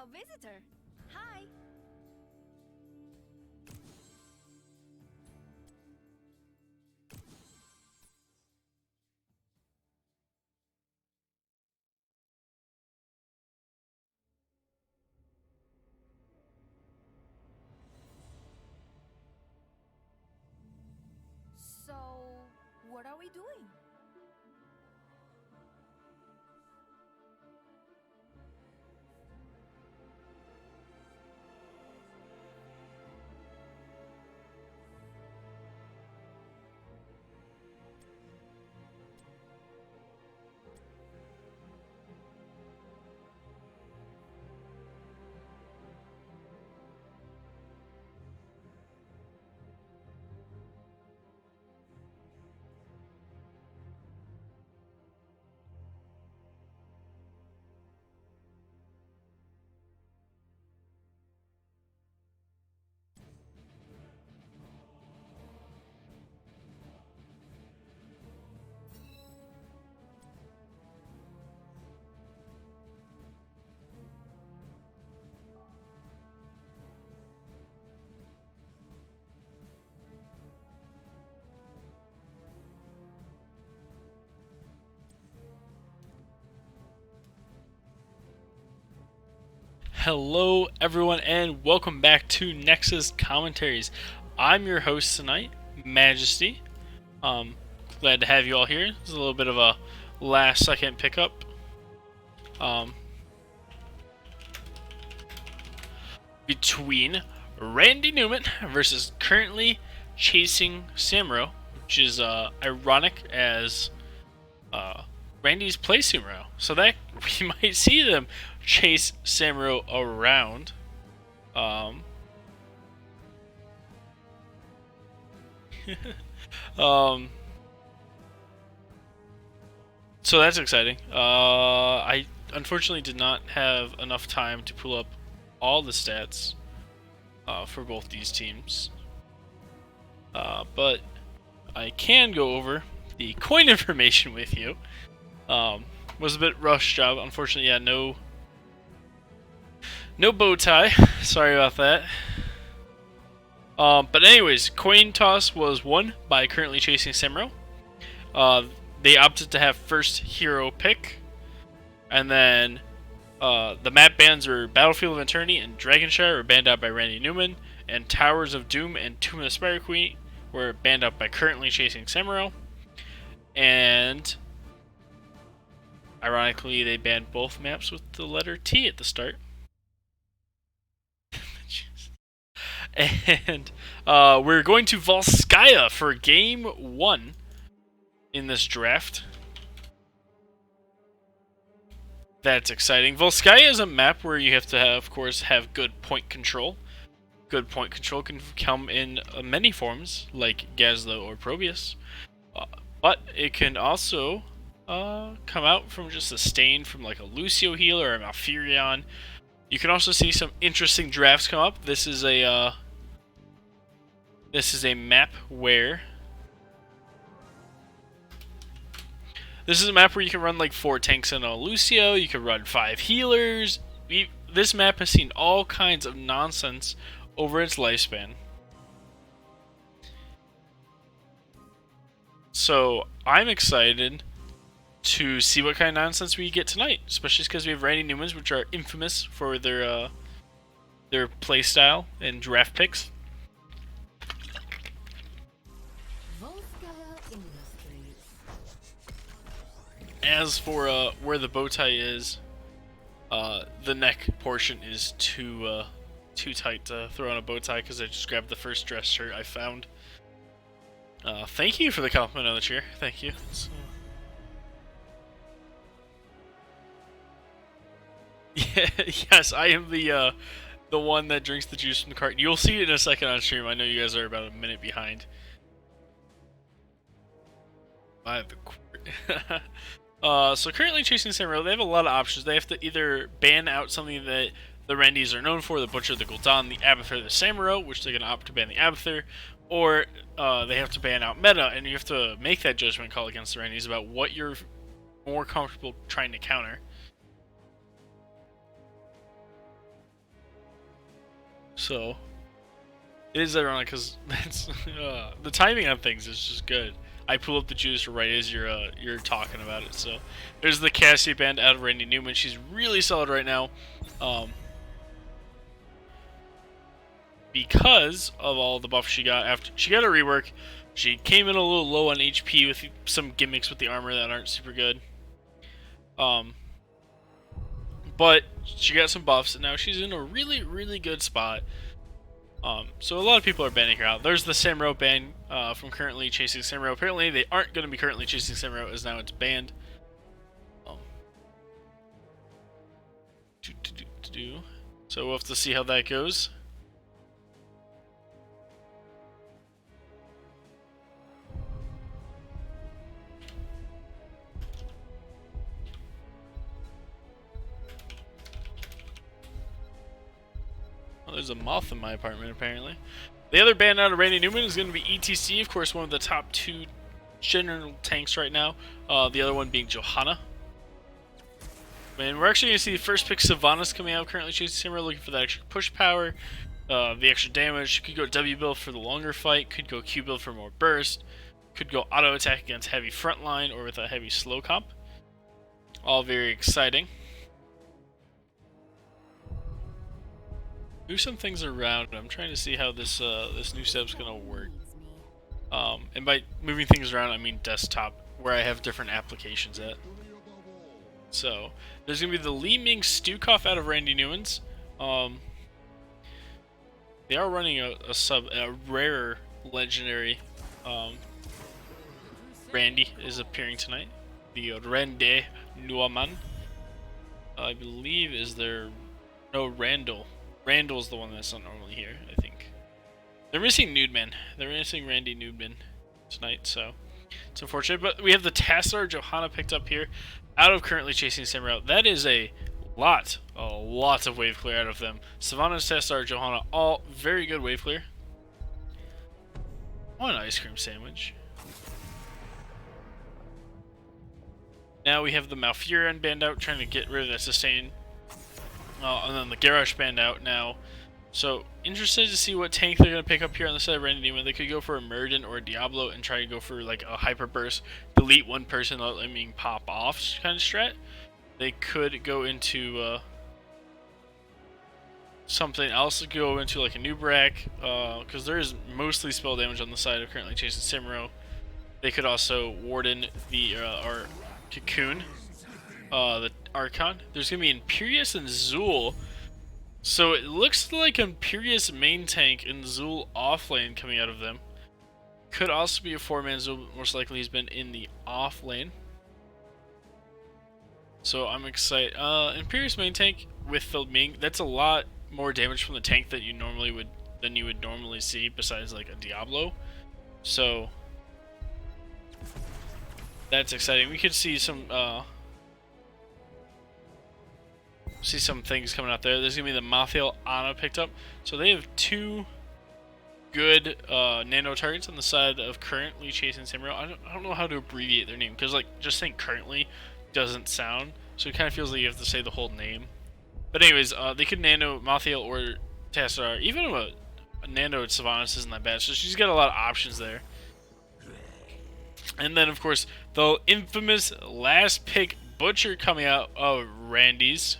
A visitor. Hi. So, what are we doing? Hello, everyone, and welcome back to Nexus Commentaries. I'm your host tonight, Majesty. Glad to have you all here. This is a little bit of a last-second pickup. Between Randy Newman versus currently chasing Samuro, which is ironic as Randy's play Samuro. So that we might see them chase Samuro around. So that's exciting. I unfortunately did not have enough time to pull up all the stats for both these teams. But I can go over the coin information with you. Was a bit rush job. Unfortunately, yeah, no bow tie. Sorry about that. But anyways, coin toss was won by currently chasing Samuro. They opted to have first hero pick, and then the map bans are Battlefield of Eternity and Dragonshire were banned out by Randy Newman, and Towers of Doom and Tomb of the Spider Queen were banned out by currently chasing Samuro. And ironically, they banned both maps with the letter T at the start. And we're going to Volskaya for game 1 in this draft. That's exciting. Volskaya is a map where you have to, of course, have good point control. Good point control can come in many forms, like Gazlo or Probius. But it can also come out from just a stain from like a Lucio healer or a Malfurion. You can also see some interesting drafts come up. This is a map where you can run like 4 tanks and a Lucio. You can run 5 healers. This map has seen all kinds of nonsense over its lifespan. So I'm excited to see what kind of nonsense we get tonight, especially because we have Randy Newmans, which are infamous for their playstyle and draft picks. As for where the bow tie is, the neck portion is too tight to throw on a bow tie because I just grabbed the first dress shirt I found. Thank you for the compliment on the chair. Thank you. Yeah, yes, I am the one that drinks the juice from the carton. You'll see it in a second on stream. I know you guys are about a minute behind. I have the so currently chasing Samuro, they have a lot of options. They have to either ban out something that the Randys are known for, the Butcher, the Gul'dan, the Abathur, the Samuro, which they're going to opt to ban the Abathur, or they have to ban out meta, and you have to make that judgment call against the Randys about what you're more comfortable trying to counter. So it is ironic because that's the timing on things is just good. I pull up the juice right as you're talking about it. So there's the Cassie band out of Randy Newman. She's really solid right now, because of all the buffs she got after she got a rework. She came in a little low on HP with some gimmicks with the armor that aren't super good. But she got some buffs, and now she's in a really, really good spot. So a lot of people are banning her out. There's the Samuro ban from currently chasing Samuro. Apparently, they aren't going to be currently chasing Samuro, as now it's banned. So we'll have to see how that goes. Oh, there's a moth in my apartment, apparently. The other band out of Randy Newman is going to be ETC, of course, one of the top 2 general tanks right now. The other one being Johanna. And we're actually going to see the first pick Sylvanas coming out, currently chasing Samuro, looking for that extra push power, the extra damage. Could go W build for the longer fight, could go Q build for more burst, could go auto attack against heavy frontline or with a heavy slow comp. All very exciting. Move some things around. I'm trying to see how this this new setup's gonna work. And by moving things around, I mean desktop, where I have different applications at. So there's gonna be the Li Ming Stukov out of Randy Newman's. They are running a rarer legendary. Randy is appearing tonight. The Rende Newman, I believe, is their Randall. Randall's the one that's not normally here, I think. They're missing Newman. They're missing Randy Newman tonight, so it's unfortunate. But we have the Tassar Johanna picked up here, out of currently chasing Samuro. That is a lot of wave clear out of them. Sylvanas, Tassar, Johanna, all very good wave clear. I want an ice cream sandwich. Now we have the Malfurion band out, trying to get rid of that sustain. And then the Garrosh band out now. So, interested to see what tank they're going to pick up here on the side of Randy Newman. They could go for a Muradin or a Diablo and try to go for like a Hyper Burst, delete one person, let them pop off kind of strat. They could go into something else, go into like a Nubrak, because there is mostly spell damage on the side of currently chasing Samuro. They could also Warden the or Cocoon the Archon. There's going to be Imperius and Zul. So it looks like Imperius main tank and Zul off lane coming out of them. Could also be a 4-man Zul, but most likely he's been in the off lane. So I'm excited. Imperius main tank with the Ming, that's a lot more damage from the tank that you normally would normally see besides like a Diablo. So that's exciting. We could see some things coming out there. There's gonna be the Mathiel Ana picked up. So they have 2 good nano targets on the side of currently chasing Samuro. I don't know how to abbreviate their name, because like just saying currently doesn't sound, so it kind of feels like you have to say the whole name. But anyways, they could nano Mathiel or Tassar. Even a nano Sylvanas isn't that bad, so she's got a lot of options there. And then of course the infamous last pick Butcher coming out of Randy's.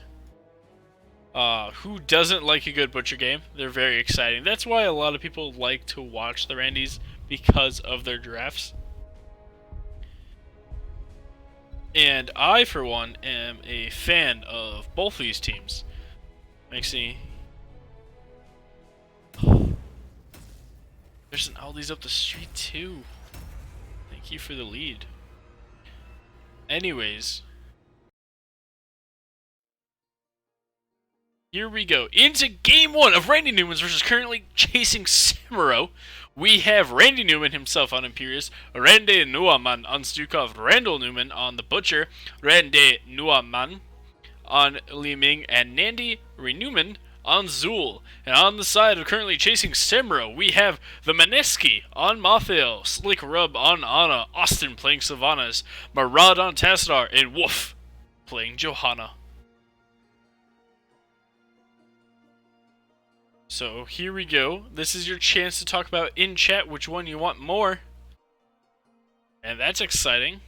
Who doesn't like a good Butcher game? They're very exciting. That's why a lot of people like to watch the Randys, because of their drafts. And I, for one, am a fan of both these teams. Actually, there's an Aldi's up the street too. Thank you for the lead. Anyways, here we go. Into game 1 of Randy Newman's versus currently chasing Samuro. We have Randy Newman himself on Imperius, Randy Newman on Stukov, Randall Newman on the Butcher, Randy Newman on Li Ming, and Nandy Renewman on Zul. And on the side of currently chasing Samuro, we have the Maneski on Mathiel, Slick Rub on Ana, Austin playing Sylvanas, Marad on Tassar, and Wolf playing Johanna. So here we go. This is your chance to talk about in chat which one you want more. And that's exciting.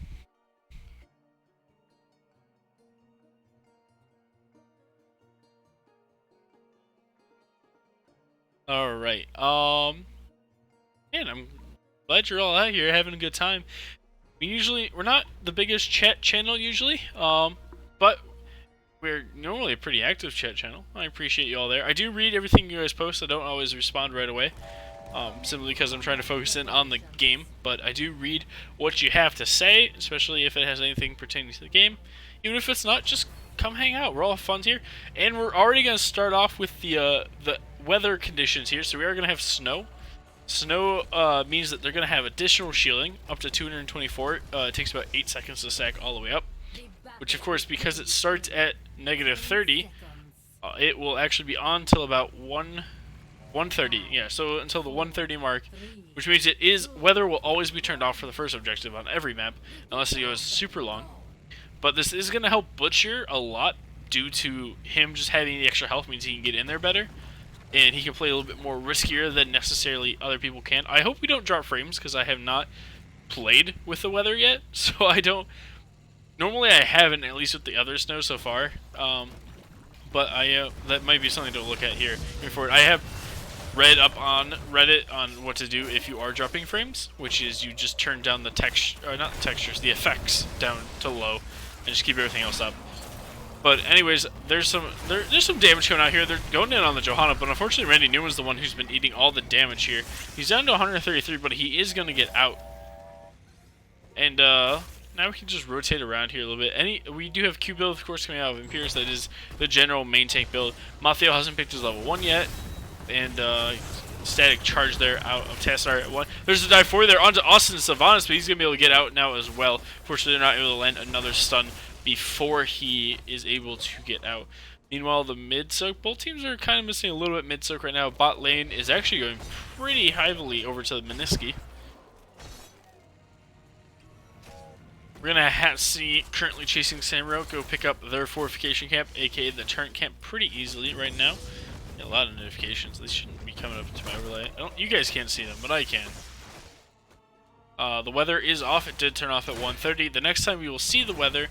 Alright, man, I'm glad you're all out here having a good time. We're not the biggest chat channel usually, but we're normally a pretty active chat channel. I appreciate you all there. I do read everything you guys post. I don't always respond right away, simply because I'm trying to focus in on the game, but I do read what you have to say, especially if it has anything pertaining to the game. Even if it's not, just come hang out. We're all fun here, and we're already going to start off with the weather conditions here. So we are going to have snow. Snow means that they're going to have additional shielding up to 224. It takes about 8 seconds to stack all the way up, which of course, because it starts at -30, it will actually be on till about 1:30. Yeah, so until the 1:30 mark, which means weather will always be turned off for the first objective on every map, unless it goes super long. But this is going to help Butcher a lot due to him just having the extra health means he can get in there better. And he can play a little bit more riskier than necessarily other people can. I hope we don't drop frames, because I have not played with the weather yet. So I don't... Normally I haven't, at least with the other snow so far. But that might be something to look at here moving forward. I have read up on Reddit on what to do if you are dropping frames, which is you just turn down the the effects down to low, and just keep everything else up. But anyways, there's some damage coming out here. They're going in on the Johanna, but unfortunately Randy Newman's the one who's been eating all the damage here. He's down to 133, but he is going to get out. And now we can just rotate around here a little bit. We do have Q build, of course, coming out of Imperius. That is the general main tank build. Matteo hasn't picked his level 1 yet. And static charge there out of Tassar at 1. There's a dive forward there onto Austin Sylvanas, but he's going to be able to get out now as well. Fortunately, they're not able to land another stun before he is able to get out. Meanwhile, the mid-soak, both teams are kind of missing a little bit mid-soak right now. Bot lane is actually going pretty heavily over to the Miniski. We're going to see currently chasing Samuro go pick up their fortification camp, aka the turret camp, pretty easily right now. A lot of notifications. They shouldn't be coming up to my overlay. You guys can't see them, but I can. The weather is off. It did turn off at 1:30. The next time we will see the weather,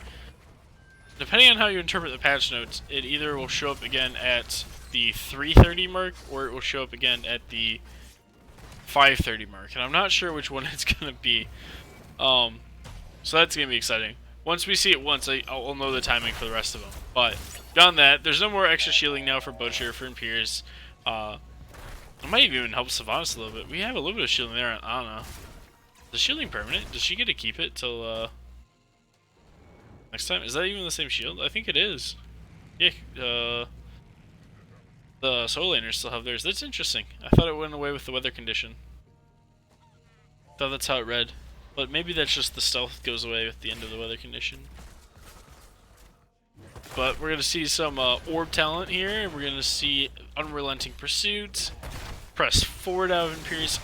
depending on how you interpret the patch notes, it either will show up again at the 3:30 mark, or it will show up again at the 5:30 mark. And I'm not sure which one it's going to be. So that's going to be exciting. Once we see it once, I'll know the timing for the rest of them. But beyond that, there's no more extra shielding now for Butcher, for Imperius. It might even help Sylvanas a little bit. We have a little bit of shielding there on Ana. The shielding permanent? Does she get to keep it till next time? Is that even the same shield? I think it is. Yeah, the solo laners still have theirs. That's interesting. I thought it went away with the weather condition. Thought that's how it read. But maybe that's just the stealth goes away at the end of the weather condition. But we're going to see some orb talent here. We're going to see Unrelenting Pursuit. Press forward out of Imperius.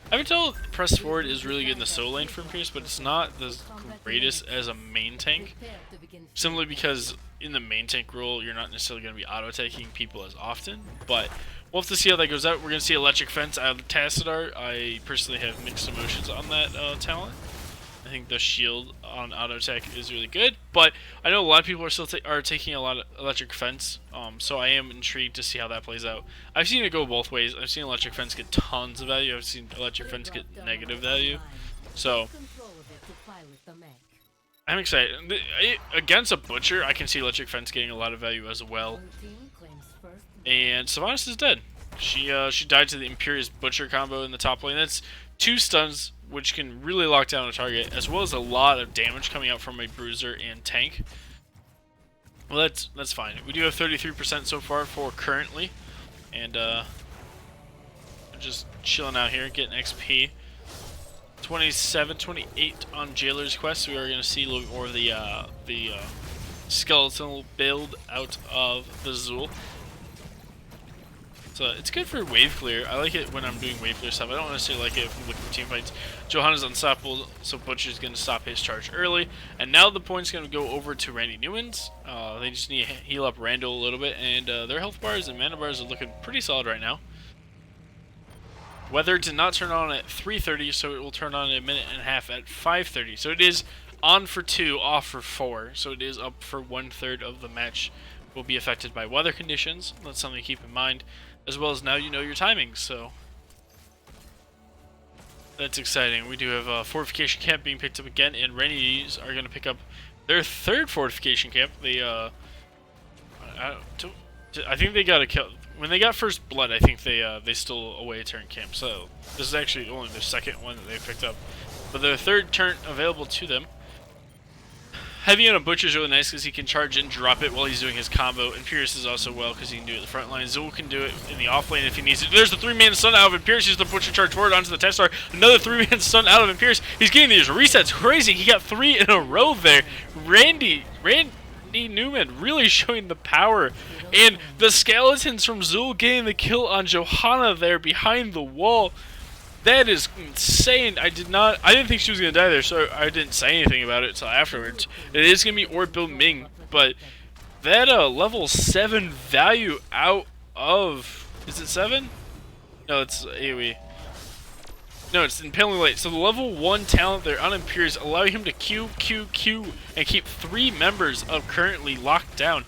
I've been told press forward is really good in the solo lane for Imperius, but it's not the greatest as a main tank. Simply because in the main tank role, you're not necessarily going to be auto-taking people as often. But we'll have to see how that goes out. We're going to see Electric Fence out of Tassadar. I personally have mixed emotions on that talent. I think the shield on auto tech is really good, but I know a lot of people are still taking a lot of Electric Fence, so I am intrigued to see how that plays out. I've seen it go both ways. I've seen Electric Fence get tons of value. I've seen Electric Fence get negative value. So I'm excited. Against a Butcher, I can see Electric Fence getting a lot of value as well. And Sylvanas is dead. She died to the Imperius Butcher combo in the top lane. That's 2 stuns, which can really lock down a target, as well as a lot of damage coming out from a bruiser and tank. Well, that's fine. We do have 33% so far for currently, and just chilling out here, getting XP. 27, 28 on Jailer's Quest. We are going to see a little bit more of the skeletal build out of the Zool. So it's good for wave clear. I like it when I'm doing wave clear stuff. I don't necessarily like it if I'm looking for team fights. Johanna's unstoppable, so Butcher's going to stop his charge early. And now the point's going to go over to Randy Newman's. They just need to heal up Randall a little bit, and their health bars and mana bars are looking pretty solid right now. Weather did not turn on at 3:30, so it will turn on in a minute and a half at 5:30. So it is on for 2, off for 4. So it is up for 1/3 of the match will be affected by weather conditions. That's something to keep in mind. As well as now you know your timings, so that's exciting. We do have a fortification camp being picked up again, and Rennies are going to pick up their 3rd fortification camp. They, I think they got a kill. When they got first blood, I think they stole away a turn camp. So this is actually only their 2nd one that they picked up, but their 3rd turn available to them. Heavy on a Butcher is really nice because he can charge and drop it while he's doing his combo, and Pierce is also well because he can do it at the front line. Zul can do it in the off lane if he needs it. There's the 3-man stun out of him. Pierce uses the Butcher charge forward onto the Testar. Another 3-man stun out of him. Pierce, he's getting these resets. Crazy. He got 3 in a row there. Randy Newman really showing the power. And the skeletons from Zul getting the kill on Johanna there behind the wall. That is insane. I didn't think she was going to die there, so I didn't say anything about it until afterwards. It is going to be Orb Bill Ming, but that level 7 value out of... Is it 7? No, it's AoE. No, it's Impaling Light. So the level 1 talent there on Imperius allowing him to Q, and keep 3 members of currently locked down.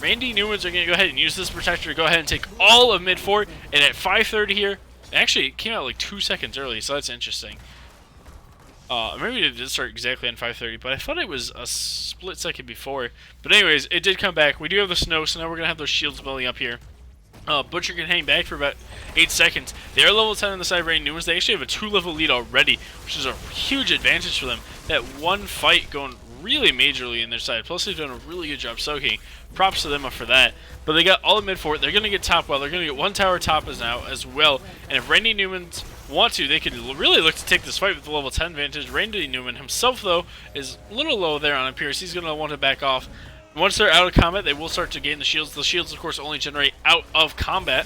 Randy Newman's are going to go ahead and use this protector to go ahead and take all of mid 4, and at 5:30 here, actually, it came out like 2 seconds early, so that's interesting. Maybe it did start exactly on 5:30, but I thought it was a split second before. But anyways, it did come back. We do have the snow, so now we're going to have those shields building up here. Butcher can hang back for about 8 seconds. They are level 10 on the side of Randy Newman's. They actually have a 2-level lead already, which is a huge advantage for them. That one fight going really majorly in their side. Plus, they've done a really good job soaking. Props to them for that. But they got all the mid fort. They're going to get top well. They're going to get 1 tower top as well. And if Randy Newman's want to, they could really look to take this fight with the level 10 advantage. Randy Newman himself, though, is a little low there on Pierce. He's going to want to back off. Once they're out of combat, they will start to gain the shields. The shields, of course, only generate out of combat.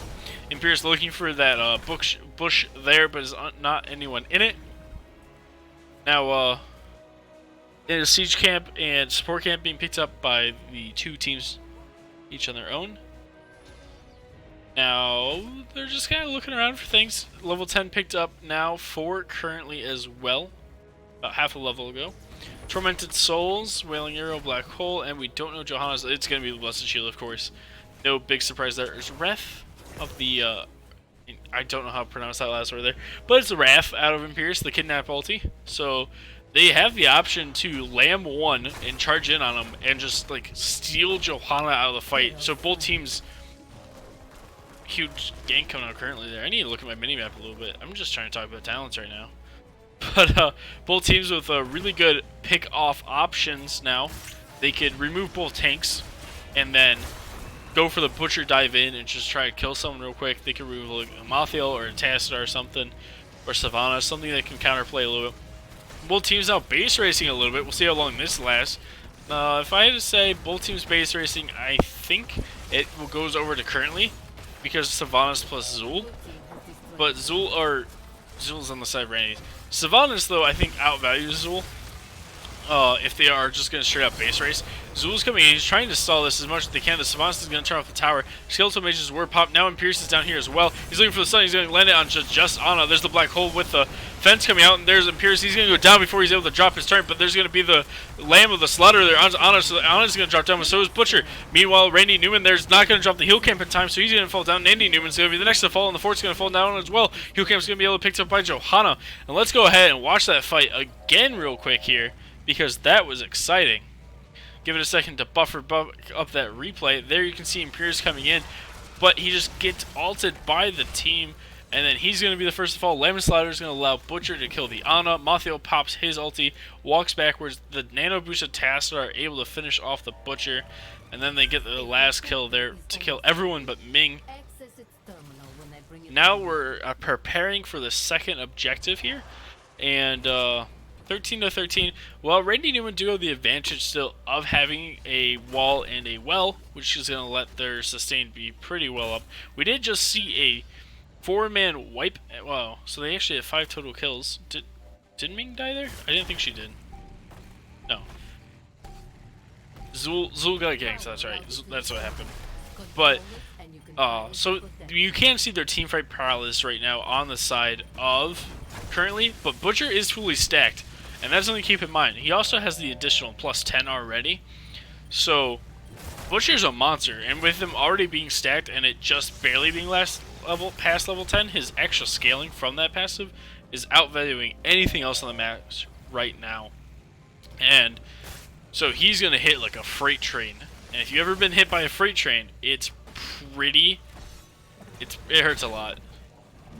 Imperius looking for that bush there, but is not anyone in it. Now, in a siege camp and support camp being picked up by the 2 teams, each on their own. Now, they're just kind of looking around for things. Level 10 picked up now, 4 currently as well, about half a level ago. Tormented Souls, Wailing Arrow, Black Hole, and we don't know Johanna's. It's going to be the Blessed Shield, of course. No big surprise there. There's Wrath of the, I don't know how to pronounce that last word there, but it's the Wrath out of Imperius, the Kidnap ulti. So they have the option to Lamb 1 and charge in on him and just, like, steal Johanna out of the fight. So both teams, huge gank coming out currently there. I need to look at my minimap a little bit. I'm just trying to talk about talents right now. But both teams with really good pick-off options now. They could remove both tanks and then go for the Butcher dive in and just try to kill someone real quick. They could remove like a Mothiel or a Tassadar or something, or Savannah, something that can counterplay a little bit. Both teams now base racing a little bit. We'll see how long this lasts. If I had to say both teams base racing, I think it goes over to currently because Savannah's plus Zul. But Zul's on the side of Randy. Savannah's, though, I think outvalues Zul. If they are just going to straight up base race. Zul's coming in. He's trying to stall this as much as they can. The Savannah's is going to turn off the tower. Skeletal Mages were popped. Now Imperius is down here as well. He's looking for the sun. He's going to land it on just Anna. There's the Black Hole with the fence coming out. And there's Imperius. He's going to go down before he's able to drop his turn. But there's going to be the Lamb of the Slaughter there on Anna. So Anna's going to drop down. But so is Butcher. Meanwhile, Randy Newman there's not going to drop the heal camp in time. So he's going to fall down. Randy Newman's going to be the next to fall. And the fort's going to fall down as well. Heal camp's going to be able to pick up by Johanna. And let's go ahead and watch that fight again real quick here, because that was exciting. Give it a second to buffer up that replay. There you can see Imperius coming in, but he just gets ulted by the team, and then he's going to be the first to fall. Lemon Slider is going to allow Butcher to kill the Ana. Mothiel pops his ulti, walks backwards. The Nano Boosted Tassadar are able to finish off the Butcher, and then they get the last kill there to kill everyone but Ming. Now we're preparing for the second objective here, and 13 to 13. Well, Randy Newman do have the advantage still of having a wall and a well, which is going to let their sustain be pretty well up. We did just see a 4-man wipe. Wow, so they actually had 5 total kills. Did Ming die there? I didn't think she did. No. Zul got ganked, so that's right. That's what happened. But, so you can see their teamfight prowess right now on the side of currently, but Butcher is fully stacked, and that's something to keep in mind. He also has the additional plus 10 already, so Butcher's a monster, and with him already being stacked and it just barely being past level 10, his extra scaling from that passive is outvaluing anything else on the match right now. And so he's going to hit like a freight train. And if you've ever been hit by a freight train, it hurts a lot.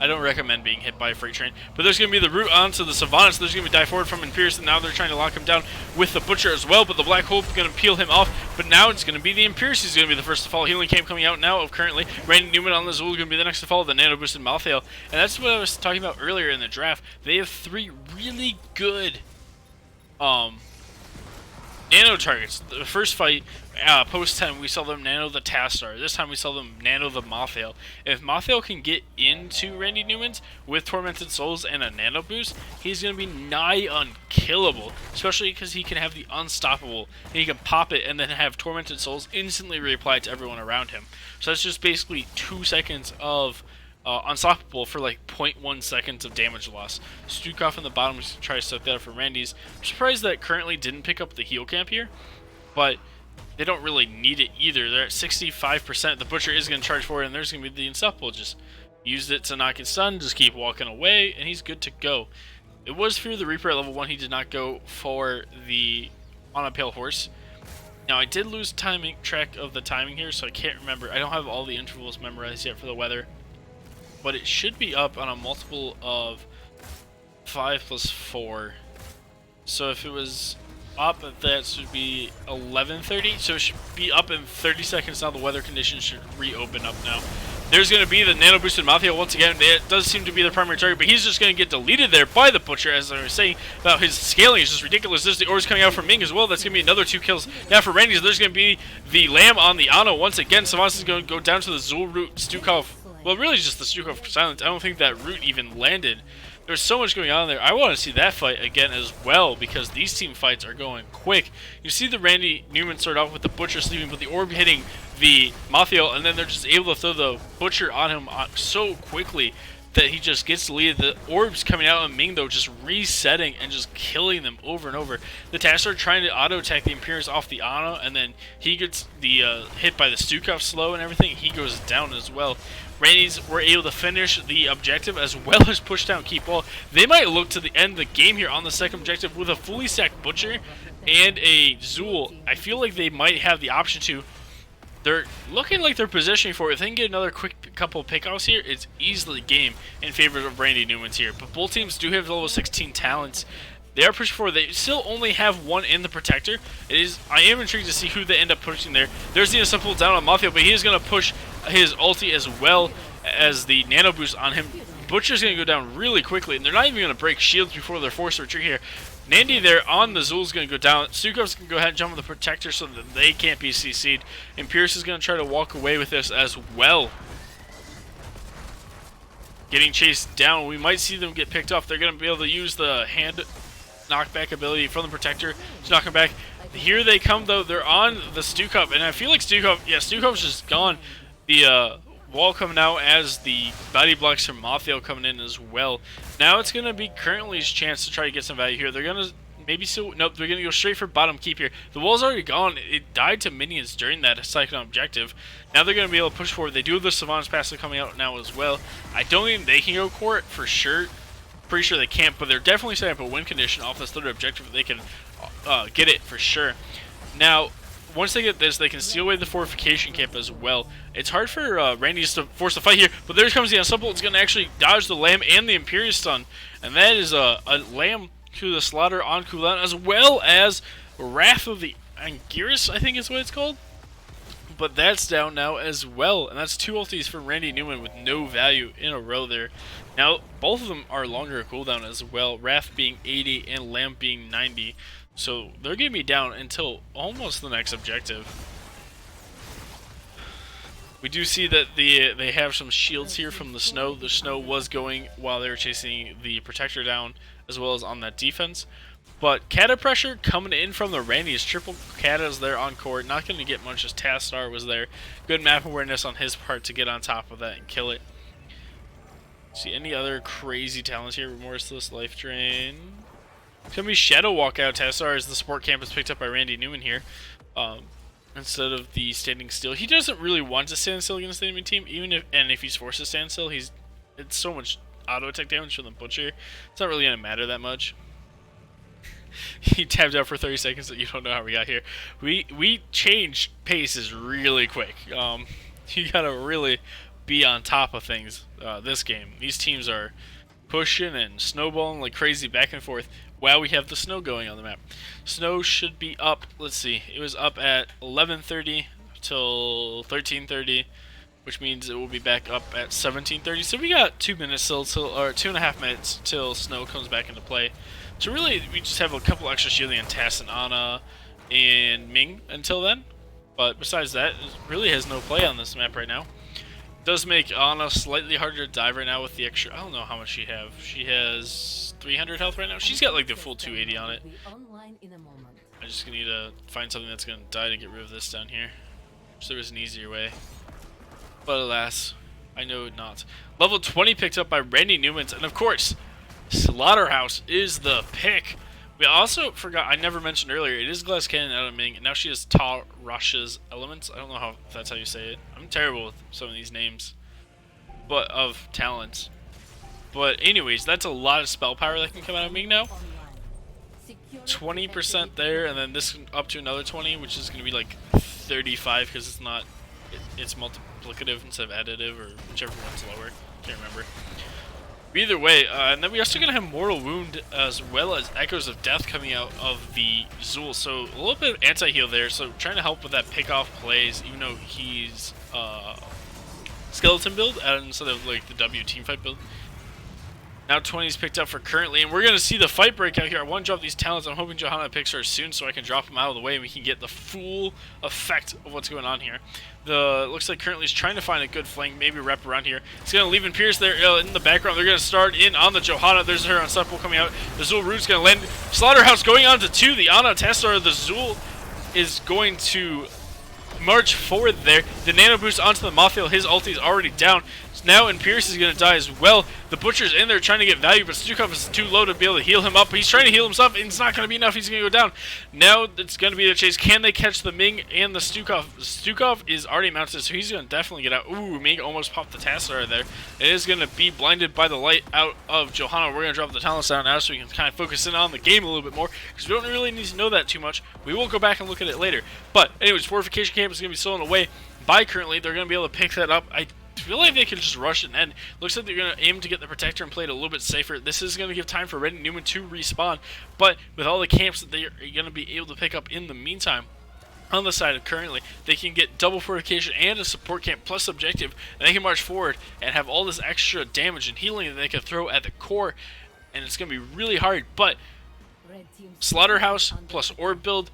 I don't recommend being hit by a freight train. But there's going to be the route onto the Savannah, so there's going to be die forward from Imperius, and now they're trying to lock him down with the Butcher as well, but the Black Hole is going to peel him off. But now it's going to be the Imperius who's going to be the first to fall. Healing Camp coming out now of currently. Randy Newman on the Zul is going to be the next to fall, the Nano Boosted Malthael. And that's what I was talking about earlier in the draft. They have 3 really good nano targets. The first fight, post 10, we saw them nano the Tastar. This time we saw them nano the Malthael. If Malthael can get into Randy Newman's with Tormented Souls and a nano boost, he's going to be nigh unkillable. Especially because he can have the Unstoppable. And he can pop it and then have Tormented Souls instantly reapplied to everyone around him. So that's just basically 2 seconds of Unstoppable for like 0.1 seconds of damage loss. Stukov in the bottom is going to try to set that up for Randy's. I'm surprised that currently didn't pick up the heal camp here, but they don't really need it either. They're at 65%. The Butcher is going to charge forward, and there's going to be the Unstoppable. Just used it to knock his stun, just keep walking away, and he's good to go. It was Fear the Reaper at level 1. He did not go for the on a Pale Horse. Now, I did lose track of the timing here, so I can't remember. I don't have all the intervals memorized yet for the weather. But it should be up on a multiple of 5 plus 4. So if it was up at that, should be 11:30. So it should be up in 30 seconds now. The weather conditions should reopen up now. There's going to be the Nano Boosted Malthael once again. It does seem to be the primary target, but he's just going to get deleted there by the Butcher, as I was saying. About his scaling is just ridiculous. There's the Orbs coming out from Ming as well. That's going to be another 2 kills now for Randy. So there's going to be the Lamb on the Ano once again. Savas is going to go down to the Zul route. Stukov. Well, really just the Stukov silence. I don't think that route even landed. There's so much going on there. I want to see that fight again as well, because these team fights are going quick. You see the Randy Newman start off with the Butcher sleeping, but the Orb hitting the Malthael, and then they're just able to throw the Butcher on him so quickly that he just gets deleted. The Orbs coming out on Ming, though, just resetting and just killing them over and over. The Tastar trying to auto-attack the Imperius off the Ano, and then he gets the hit by the Stukov slow and everything. He goes down as well. Randy's were able to finish the objective as well as push down Keep Ball. They might look to the end of the game here on the second objective with a fully stacked Butcher and a Zul. I feel like they might have the option to. They're looking like they're positioning for it. If they can get another quick couple of pickoffs here, it's easily game in favor of Randy Newman's here. But both teams do have level 16 talents. They are pushing forward. They still only have one in the Protector. I am intrigued to see who they end up pushing there. There's the Unstoppable down on Malthael, but he is going to push his ulti as well as the Nano Boost on him. Butcher's going to go down really quickly, and they're not even going to break shields before they're forced to retreat here. Nandy there on the Zul's going to go down. Sukov's going to go ahead and jump on the Protector so that they can't be CC'd. And Pierce is going to try to walk away with this as well. Getting chased down. We might see them get picked off. They're going to be able to use the hand knockback ability from the Protector to knock him back. Here they come, though. They're on the Stukov, and I feel like Stukov's just gone. The wall coming out as the body blocks from Malthael coming in as well. Now it's going to be Currently's chance to try to get some value here. They're going to maybe still, nope, they're going to go straight for bottom keep here. The wall's already gone. It died to minions during that second objective. Now they're going to be able to push forward. They do have the Savant's passive coming out now as well. I don't think they can go court for sure. Pretty sure they can't, but they're definitely setting up a win condition off this third objective. They can get it for sure. Now, once they get this, they can steal away the fortification camp as well. It's hard for Randy's to force the fight here, but there comes the Unstoppable. It's going to actually dodge the Lamb and the Imperious stun, and that is a Lamb to the slaughter on Kulan, as well as Wrath of the Anguirus, I think is what it's called. but that's down now as well. And that's 2 ultis from Randy Newman with no value in a row there. Now, both of them are longer cooldown as well. Wrath being 80 and Lamb being 90. So they're going to be down until almost the next objective. We do see that they have some shields here from the snow. The snow was going while they were chasing the protector down, as well as on that defense. But Kata pressure coming in from the Randys. Triple Katas there on court. Not going to get much as Tastar was there. Good map awareness on his part to get on top of that and kill it. See any other crazy talents here? Remorseless, Life Drain. It's going to be Shadow Walkout. Tastar as the support camp is picked up by Randy Newman here. Instead of the standing still. He doesn't really want to stand still against the enemy team, even if he's forced to stand still, it's so much auto attack damage from the Butcher. It's not really gonna matter that much. He tabbed out for 30 seconds, so you don't know how we got here. We changed paces really quick. You gotta really be on top of things this game. These teams are pushing and snowballing like crazy back and forth while we have the snow going on the map. Snow should be up, let's see, it was up at 11:30 till 13:30, which means it will be back up at 17:30. So we got 2 minutes still, or 2.5 minutes till snow comes back into play. So really, we just have a couple extra shielding on Tass and Ana and Ming until then. But besides that, it really has no play on this map right now. Does make Ana slightly harder to dive right now with the extra. I don't know how much she have. She has 300 health right now. She's got like the full 280 on it. I just need to find something that's gonna die to get rid of this down here. So there was an easier way, but alas, I know not. Level 20 picked up by Randy Newman, and of course, Slaughterhouse is the pick. We also forgot, I never mentioned earlier, it is Glass Cannon out of Ming, and now she has Ta Rasha's Elements. I don't know if that's how you say it. I'm terrible with some of these names, but of talents. But anyways, that's a lot of spell power that can come out of Ming now. 20% there, and then this up to another 20, which is going to be like 35 because it's not, it's multiplicative instead of additive, or whichever one's lower. Can't remember. Either way, and then we're also going to have Mortal Wound as well as Echoes of Death coming out of the Zool. So a little bit of anti-heal there, so trying to help with that pick-off plays, even though he's skeleton build instead of like the W teamfight build. Now 20 is picked up for currently, and we're going to see the fight break out here. I want to drop these talents. I'm hoping Johanna picks her soon so I can drop them out of the way and we can get the full effect of what's going on here. Looks like currently is trying to find a good flank, maybe wrap around here. It's going to leave in Pierce there in the background. They're going to start in on the Johanna. There's her Unstoppable coming out. The Zool Root's going to land. Slaughterhouse going on to 2. The Ana Testar. The Zool is going to march forward there. The Nano Boost onto the Mothfield. His ulti is already down. Now, and Pierce is going to die as well. The Butcher's in there trying to get value, but Stukov is too low to be able to heal him up. He's trying to heal himself, and it's not going to be enough. He's going to go down. Now, it's going to be the chase. Can they catch the Ming and the Stukov? Stukov is already mounted, so he's going to definitely get out. Ooh, Ming almost popped the Tassar there. It is going to be blinded by the light out of Johanna. We're going to drop the talents down now so we can kind of focus in on the game a little bit more, because we don't really need to know that too much. We will go back and look at it later. But, anyways, Fortification Camp is going to be stolen away by currently. They're going to be able to pick that up. I feel like they can just rush it and end. Looks like they're going to aim to get the Protector and play it a little bit safer. This is going to give time for Randy Newman to respawn, but with all the camps that they are going to be able to pick up in the meantime, on the side of currently, they can get double fortification and a support camp plus objective, and they can march forward and have all this extra damage and healing that they can throw at the core, and it's going to be really hard. But Slaughterhouse plus Orb build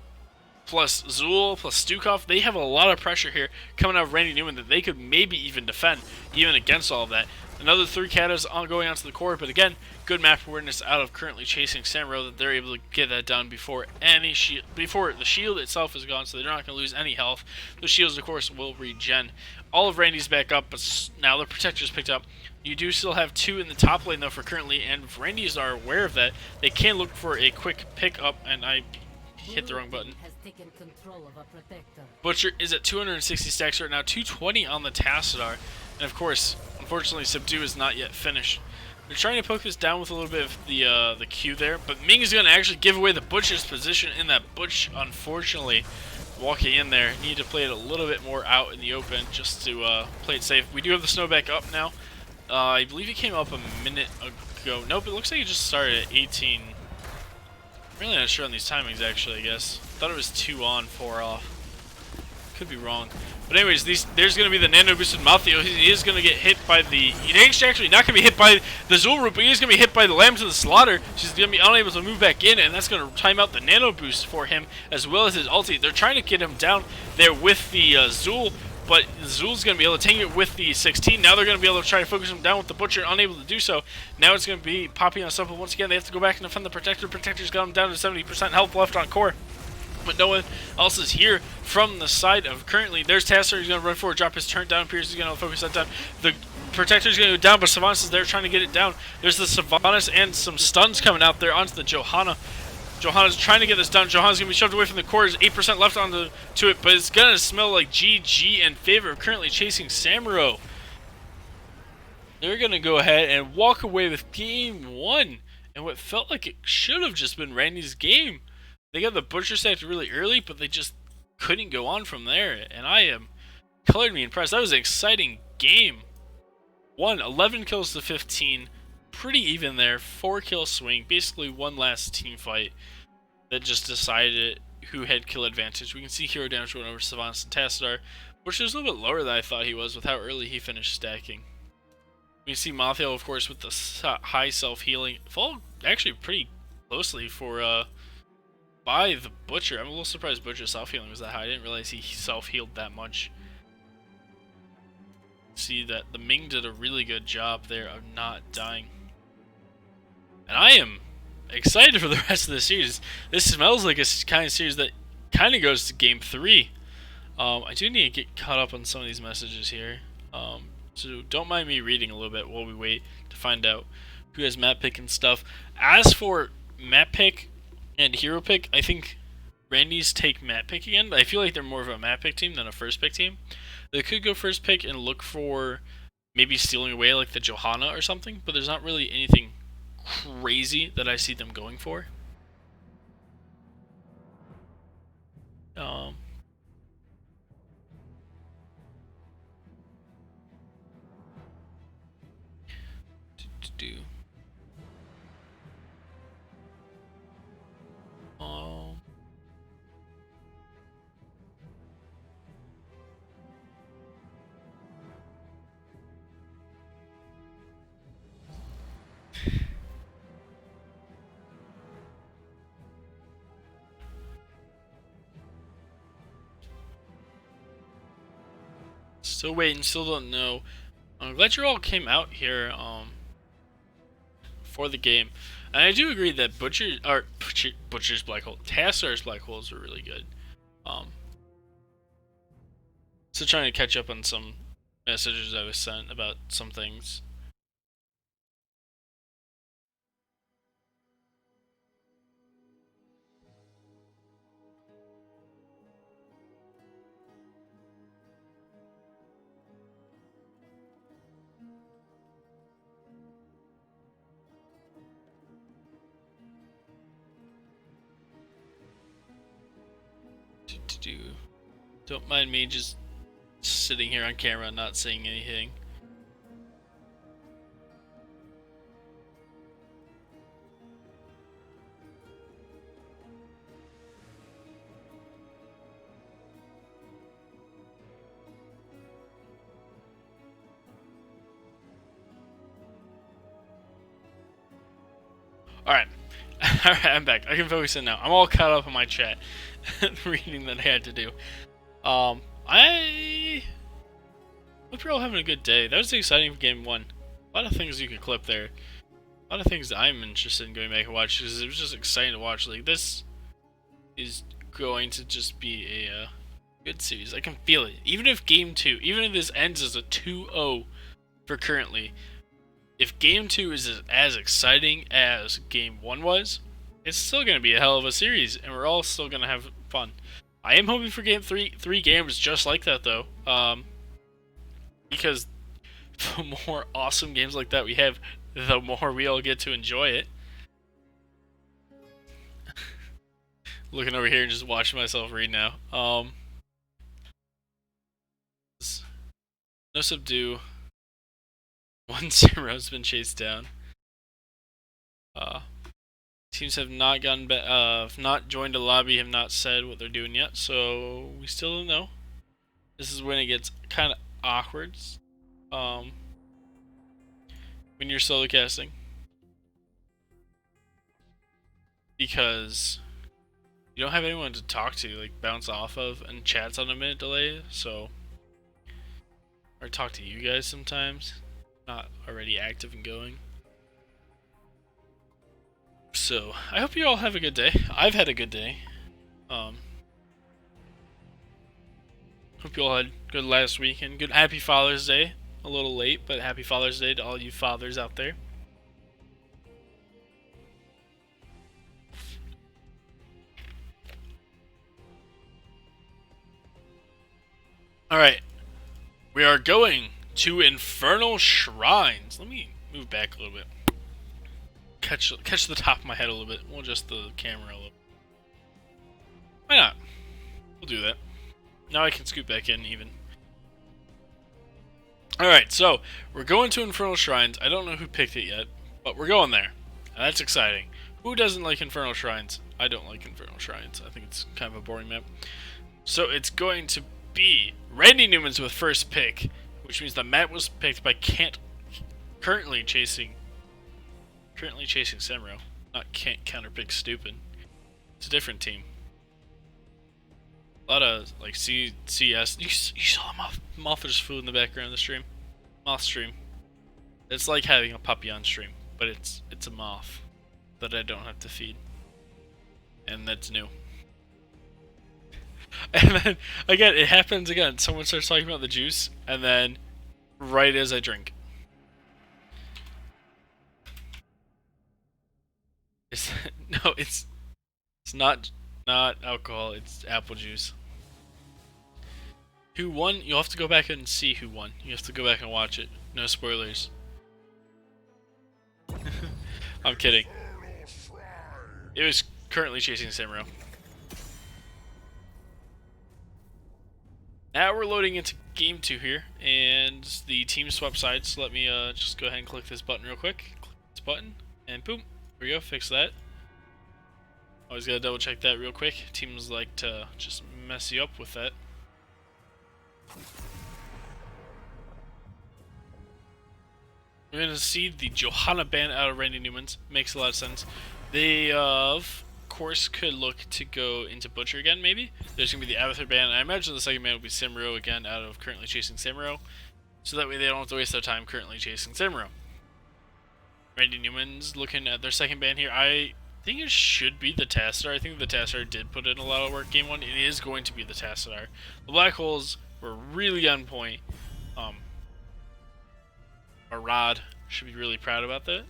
plus Zool, plus Stukov, they have a lot of pressure here coming out of Randy Newman that they could maybe even defend, even against all of that. Another 3 katas going onto the core, but again, good map awareness out of currently chasing Samuro that they're able to get that done before before the shield itself is gone, so they're not going to lose any health. The shields, of course, will regen. All of Randy's back up, but now the Protector's picked up. You do still have 2 in the top lane, though, for currently, and if Randy's are aware of that, they can look for a quick pick up, and I hit the wrong button. Butcher is at 260 stacks right now, 220 on the Tassadar, and of course, unfortunately, Subdue is not yet finished. They're trying to poke this down with a little bit of the Q there, but Ming is going to actually give away the Butcher's position in that Butch, unfortunately, walking in there. Need to play it a little bit more out in the open just to play it safe. We do have the snow back up now. I believe it came up a minute ago. Nope, it looks like it just started at 18. I'm really not sure on these timings, actually, I guess. Thought it was 2 on, 4 off. Could be wrong. But anyways, there's going to be the nano boosted Maltheo. He is going to get hit by the... He's actually not going to be hit by the Zulroot, but he's going to be hit by the Lamb to the Slaughter. She's going to be unable to move back in, and that's going to time out the nano boost for him, as well as his ulti. They're trying to get him down there with the Zul, but Zul's going to be able to tank it with the 16. Now they're going to be able to try to focus him down with the Butcher, unable to do so. Now it's going to be popping on Supple once again. They have to go back and defend the Protector. Protector's got him down to 70% health left on core. But no one else is here from the side of currently. There's Tasser. He's going to run forward, drop his turn down. Pierce is going to focus that down. The Protector's going to go down, but Sylvanas is there trying to get it down. There's the Sylvanas and some stuns coming out there onto the Johanna. Johanna's trying to get this done. Johanna's going to be shoved away from the core. There's 8% left onto it, but it's going to smell like GG in favor of currently chasing Samuro. They're going to go ahead and walk away with game 1. And what felt like it should have just been Randy's game. They got the Butcher stacked really early, but they just couldn't go on from there. And I am colored me impressed. That was an exciting game. 11 kills to 15. Pretty even there. 4 kill swing. Basically one last team fight that just decided who had kill advantage. We can see hero damage went over Sylvanas and Tassadar, which was a little bit lower than I thought he was with how early he finished stacking. We can see Maltheo, of course, with the high self-healing. Followed actually pretty closely for by the Butcher. I'm a little surprised Butcher's self-healing was that high. I didn't realize he self-healed that much. See that the Ming did a really good job there of not dying. And I am excited for the rest of the series. This smells like a kind of series that kind of goes to game 3. I do need to get caught up on some of these messages here. So don't mind me reading a little bit while we wait to find out who has map pick and stuff. As for map pick and hero pick, I think Randy's take map pick again, but I feel like they're more of a map pick team than a first pick team. They could go first pick and look for maybe stealing away like the Johanna or something, but there's not really anything crazy that I see them going for. Still waiting, still don't know. I'm glad you all came out here for the game. And I do agree that Butcher's Black Hole, Tassar's Black Holes were really good. Still trying to catch up on some messages I was sent about some things. Don't mind me just sitting here on camera and not saying anything. Alright. Alright, I'm back. I can focus in now. I'm all caught up on my chat. Reading that I had to do. I hope you're all having a good day. That was exciting for game 1. A lot of things you could clip there. A lot of things I'm interested in going back and watch because it was just exciting to watch. Like, this is going to just be a good series. I can feel it. Even if game 2, even if this ends as a 2-0 for currently, if game 2 is as exciting as game 1 was, it's still going to be a hell of a series, and we're all still going to have fun. I am hoping for game 3 games just like that, though. Because the more awesome games like that we have, the more we all get to enjoy it. Looking over here and just watching myself read now. No subdue. 1-0 has been chased down. Teams have not gotten have not joined a lobby, have not said what they're doing yet, so we still don't know. This is when it gets kind of awkward. When you're solo casting, because you don't have anyone to talk to, like bounce off of, and chat's on a minute delay. So, or talk to you guys sometimes, not already active and going. So I hope you all have a good day. I've had a good day. Hope you all had good last weekend. Good Happy Father's Day. A little late, but Happy Father's Day to all you fathers out there. Alright. We are going to Infernal Shrines. Let me move back a little bit. Catch the top of my head a little bit. We'll adjust the camera a little. Why not? We'll do that. Now I can scoot back in even. Alright, so we're going to Infernal Shrines. I don't know who picked it yet, but we're going there. And that's exciting. Who doesn't like Infernal Shrines? I don't like Infernal Shrines. I think it's kind of a boring map. So it's going to be Randy Newman's with first pick, which means the map was picked by currently chasing Samuro. Not can't counterpick stupid. It's a different team. A lot of like CS. You saw a moth just flew in the background of the stream. Moth stream. It's like having a puppy on stream, but it's a moth that I don't have to feed, and that's new. And then again, it happens again. Someone starts talking about the juice, and then right as I drink, it's not alcohol. It's apple juice. Who won? You'll have to go back and see who won. You have to go back and watch it. No spoilers. I'm kidding. It was currently chasing Samuro. Now we're loading into game 2 here, and the team swap sides. So let me just go ahead and click this button real quick. Click this button, and boom. Here we go. Fix that. Always gotta double check that real quick. Teams like to just mess you up with that. We're gonna see the Johanna ban out of Randy Newman's. Makes a lot of sense. They of course could look to go into Butcher again, maybe. There's gonna be the Avatar ban. I imagine the second ban will be Samuro again out of currently chasing Samuro. So that way they don't have to waste their time currently chasing Samuro. Randy Newman's looking at their second ban here. I think it should be the Tassadar. I think the Tassadar did put in a lot of work game 1. It is going to be the Tassadar. The Black Holes were really on point. Rod should be really proud about that.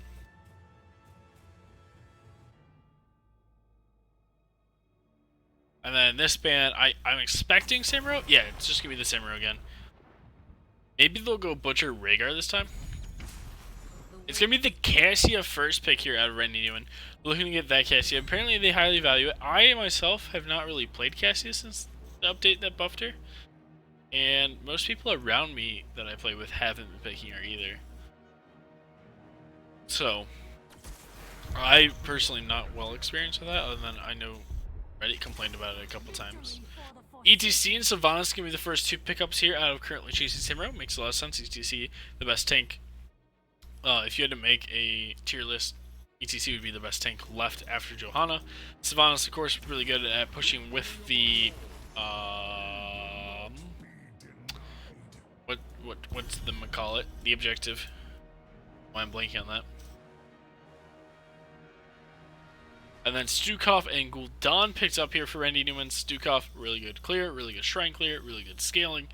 And then this ban, I'm expecting Samuro. Yeah, it's just gonna be the Samuro again. Maybe they'll go Butcher Rhaegar this time. It's gonna be the Cassia first pick here out of Randy Newman. Looking to get that Cassia. Apparently they highly value it. I myself have not really played Cassia since the update that buffed her. And most people around me that I play with haven't been picking her either. So, I personally not well experienced with that, other than I know Reddit complained about it a couple times. ETC and Sylvanas can be the first 2 pickups here out of currently chasing Samuro. Makes a lot of sense. ETC, the best tank. If you had to make a tier list, ETC would be the best tank left after Johanna. Sylvanas, of course, really good at pushing with the what's the call it? The objective. Why I'm blanking on that. And then Stukov and Gul'dan picked up here for Randy Newman. Stukov, really good clear, really good shrine clear, really good scaling.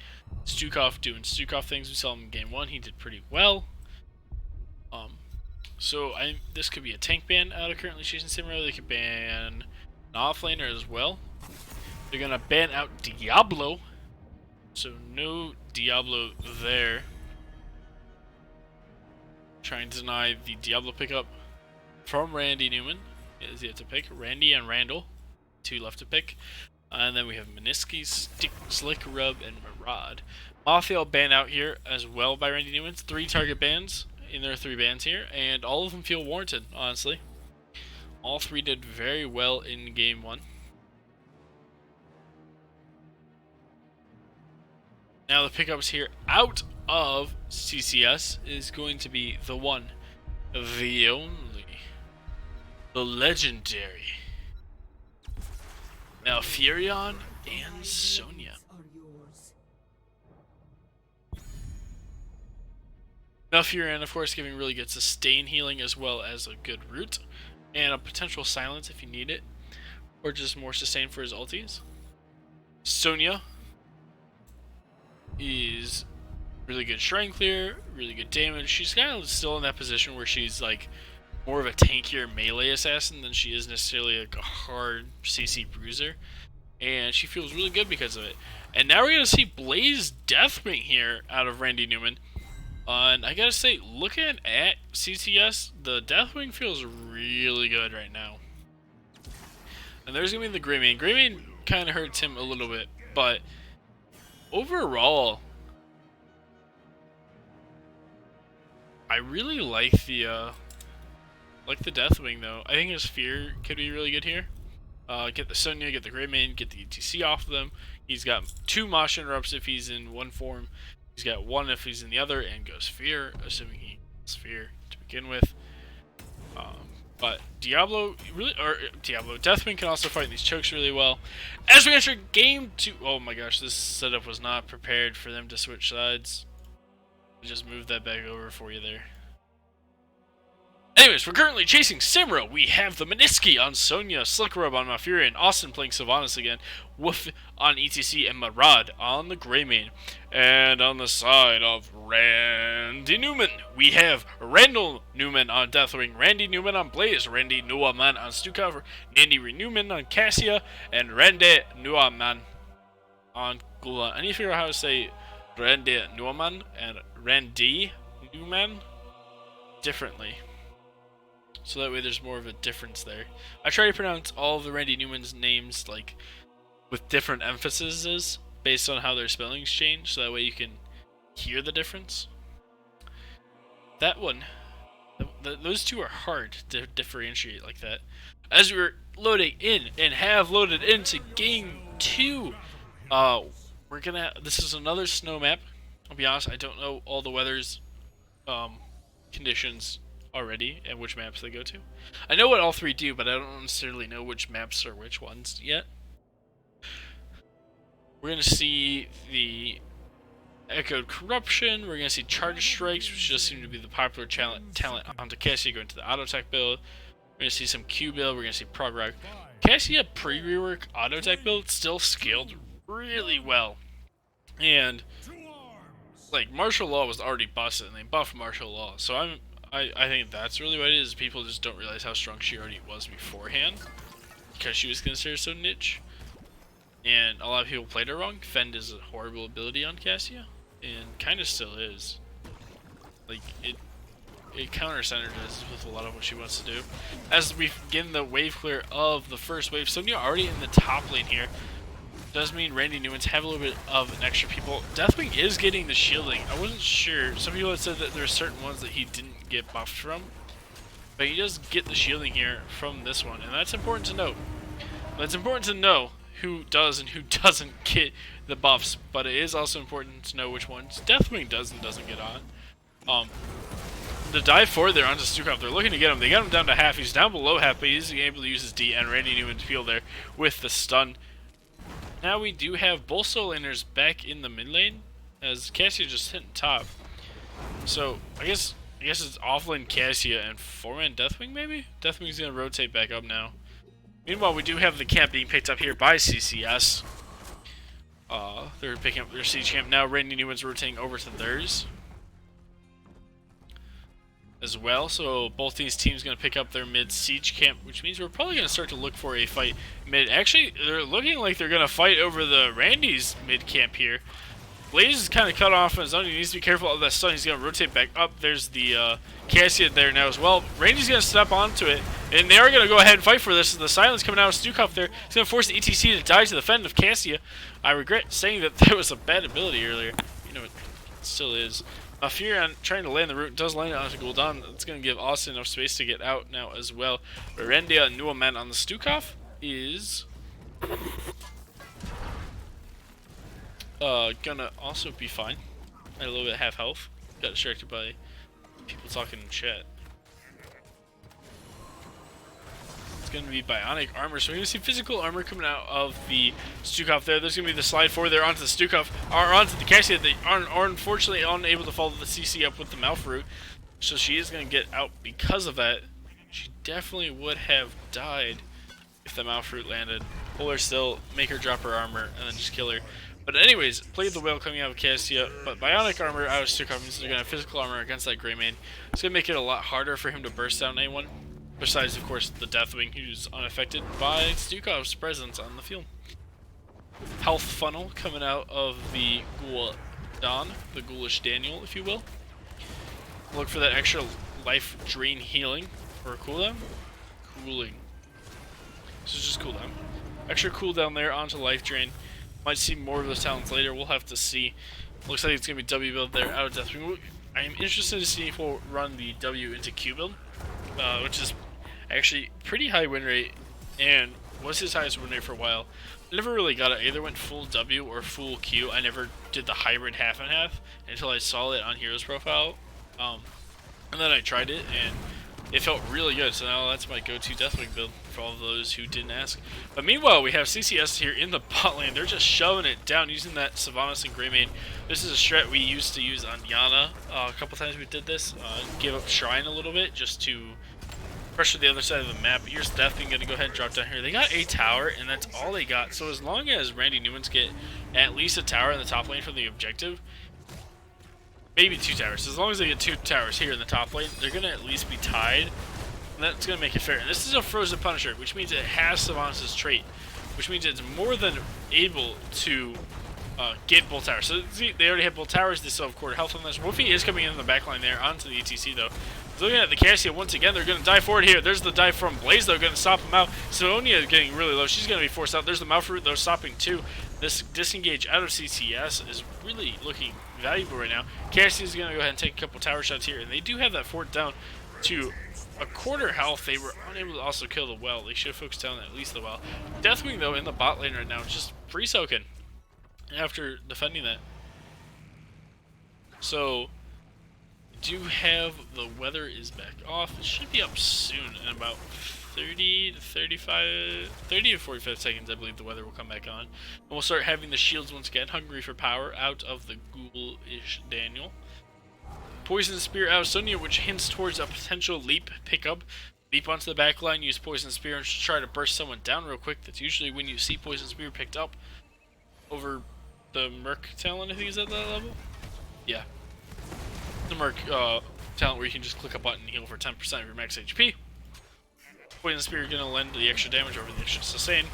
Stukov doing Stukov things. We saw him in game 1. He did pretty well. So this could be a tank ban out of currently chasing Samuro. They could ban an offlaner as well. They're gonna ban out Diablo. So no Diablo there. Trying to deny the Diablo pickup from Randy Newman. Is yet to pick. Randy and Randall, 2 left to pick. And then we have Meniski, Slick Rub, and Marad. Mafia ban out here as well by Randy Newman. 3 target bans in their 3 bans here, and all of them feel warranted, honestly. All 3 did very well in game 1. Now the pickups here out of CCS is going to be the one, the only, the legendary Malfurion and Sonya. Malfurion, of course, giving really good sustain healing as well as a good root and a potential silence if you need it, or just more sustain for his ultis. Sonya is really good shrine clear, really good damage. She's kind of still in that position where she's like more of a tankier melee assassin than she is necessarily like a hard CC bruiser, and she feels really good because of it. And now we're gonna see Blaze Deathwing here out of Randy Newman. And I gotta say, looking at CCS, the Deathwing feels really good right now. And there's gonna be the Greymane. Greymane kind of hurts him a little bit, but overall, I really like the Deathwing though. I think his fear could be really good here. Get the Sonya, get the Greymane, get the ETC off of them. He's got 2 Mosh interrupts if he's in one form. He's got 1 if he's in the other, and goes Fear, assuming he has Fear to begin with. But Deathwing can also fight these chokes really well. As we enter game 2, oh my gosh, this setup was not prepared for them to switch sides. I just moved that back over for you there. Anyways, we're currently chasing Samuro. We have the Meniski on Sonya, Slickrobe on Malfurion, Austin playing Sylvanas again, Woof on ETC, and Marad on the Greymane. And on the side of Randy Newman, we have Randall Newman on Deathwing, Randy Newman on Blaze, Randy Newman on Stukov, Randy Newman on Cassia, and Randy Newman on Gula. I need to figure out how to say Randy Newman and Randy Newman differently, so that way there's more of a difference there. I try to pronounce all of the Randy Newman's names like with different emphases based on how their spellings change, so that way you can hear the difference. That one, those two are hard to differentiate like that. As we're loading in and have loaded into game 2, this is another snow map. I'll be honest, I don't know all the weather's conditions already and which maps they go to. I know what all 3 do, but I don't necessarily know which maps are which ones yet. We're going to see the Echoed Corruption. We're going to see Charge Strikes, which just seem to be the popular talent onto Cassia going to the auto attack build. We're going to see some Q build. We're going to see Prog Rock. Cassia pre-rework auto attack build still scaled really well. And like Martial Law was already busted and they buffed Martial Law. So I think that's really what it is. People just don't realize how strong she already was beforehand because she was considered so niche. And a lot of people played her wrong. Fend is a horrible ability on Cassia, and kind of still is. Like, it counter-synergizes with a lot of what she wants to do. As we begin the wave clear of the first wave, Sonya already in the top lane here. Does mean Randy Newman's have a little bit of an extra people. Deathwing is getting the shielding. I wasn't sure. Some people had said that there are certain ones that he didn't get buffed from. But he does get the shielding here from this one, and that's important to note. But it's important to know who does and who doesn't get the buffs, but it is also important to know which ones Deathwing does and doesn't get on. The dive forward there onto Stukov, they're looking to get him. They got him down to half. He's down below half, but he's able to use his D, and Randy Newman's field there with the stun. Now we do have both solo laners back in the mid lane, as Cassia just hit top. So I guess it's offlane Cassia and 4-man Deathwing maybe? Deathwing's gonna rotate back up now. Meanwhile, we do have the camp being picked up here by CCS. They're picking up their siege camp now. Randy Newman's rotating over to theirs as well. So both these teams going to pick up their mid siege camp, which means we're probably going to start to look for a fight mid. Actually, they're looking like they're going to fight over the Randy's mid camp here. Blaze is kind of cut off on his own. He needs to be careful of that stun. He's going to rotate back up. There's the Cassia there now as well. Randy's going to step onto it, and they are going to go ahead and fight for this. The silence coming out of Stukov there. He's going to force the ETC to die to the Fend of Cassia. I regret saying that was a bad ability earlier. You know, it still is. Furion trying to land the root, does land it onto Gul'dan. That's going to give Austin enough space to get out now as well. Rendia and Newman on the Stukov is gonna also be fine. At a little bit half health. Got distracted by people talking in chat. It's gonna be bionic armor, so we're gonna see physical armor coming out of the Stukov there. There's gonna be the slide forward there onto the Stukov, or onto the Cassia. They are unfortunately unable to follow the CC up with the Malfruit, so she is gonna get out because of that. She definitely would have died if the Malfruit landed. Pull her still, make her drop her armor, and then just kill her. But anyways, played the whale coming out of Cassia, but bionic armor out of Stukov means they're gonna have physical armor against that Greymane. It's gonna make it a lot harder for him to burst down anyone. Besides, of course, the Deathwing, who's unaffected by Stukov's presence on the field. Health funnel coming out of the Gul'dan, the Ghoulish Daniel, if you will. Look for that extra life drain healing or cooldown. Cooling. This is just cooldown. Extra cooldown there onto life drain. Might see more of those talents later. We'll have to see. Looks like it's gonna be W build there out of Deathwing. I am interested to see if we'll run the W into Q build, which is actually pretty high win rate, and was his highest win rate for a while. I never really got it. I either went full W or full Q. I never did the hybrid half and half until I saw it on Hero's profile. And then I tried it, and it felt really good. So now that's my go-to Deathwing build for all of those who didn't ask. But meanwhile, we have CCS here in the bot lane. They're just shoving it down using that Sylvanas and Greymane. This is a strat we used to use on Yana. A couple times we did this. Give up Shrine a little bit just to pressure the other side of the map. Here's Deathwing going to go ahead and drop down here. They got a tower, and that's all they got. So as long as Randy Newman's get at least a tower in the top lane for the objective, maybe 2 towers. As long as they get 2 towers here in the top lane, they're going to at least be tied. And that's going to make it fair. And this is a Frozen Punisher, which means it has Sylvanas' trait, which means it's more than able to get both towers. So see, they already have both towers. They still have quarter health on this. Wolfie is coming in the back line there onto the ETC, though. Looking at the Cassia once again, they're going to dive forward here. There's the dive from Blaze, though, going to stop him out. Sonia is getting really low. She's going to be forced out. There's the Malfruit, though, stopping too. This disengage out of CCS is really looking valuable right now. Cassia is going to go ahead and take a couple tower shots here, and they do have that fort down to a quarter health. They were unable to also kill the well. They should have focused down at least the well. Deathwing, though, in the bot lane right now, just free soaking after defending that. So do have the weather is back off. It should be up soon in about 30 to 45 seconds. I believe the weather will come back on, and we'll start having the shields once again. Hungry for power out of the Ghoulish Daniel. Poison Spear out of Sonya, which hints towards a potential leap pickup. Leap onto the back line, use Poison Spear and try to burst someone down real quick. That's usually when you see Poison Spear picked up over the Merc talent. I think is at that level. Yeah. The Merc talent where you can just click a button and heal for 10% of your max HP. Poison Spear going to lend the extra damage over the extra sustain.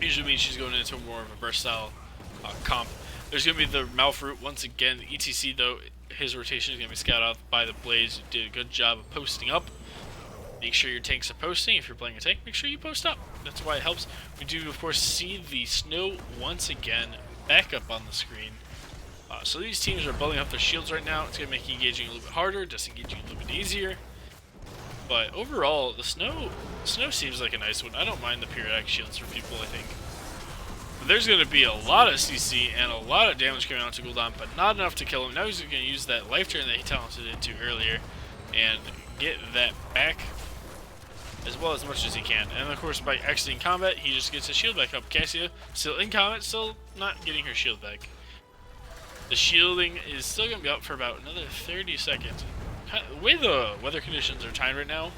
Usually means she's going into more of a burst style comp. There's going to be the Malfruit once again. The ETC, though, his rotation is going to be scouted out by the Blaze, who did a good job of posting up. Make sure your tanks are posting. If you're playing a tank, make sure you post up. That's why it helps. We do, of course, see the snow once again back up on the screen. So these teams are building up their shields right now. It's going to make engaging a little bit harder, disengaging a little bit easier. But overall, the snow seems like a nice one. I don't mind the periodic shields for people, I think. But there's going to be a lot of CC and a lot of damage coming out to Gul'dan, but not enough to kill him. Now he's going to use that life drain that he talented into earlier and get that back as well as much as he can. And of course, by exiting combat, he just gets his shield back up. Cassia, still in combat, still not getting her shield back. The shielding is still going to be up for about another 30 seconds. The way the weather conditions are timed right now,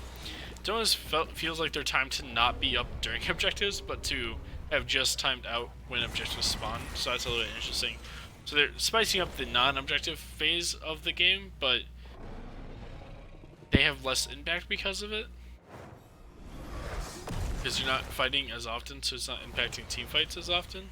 it almost feels like they're timed to not be up during objectives, but to have just timed out when objectives spawn. So that's a little bit interesting. So they're spicing up the non-objective phase of the game, but they have less impact because of it. Because you're not fighting as often, so it's not impacting team fights as often.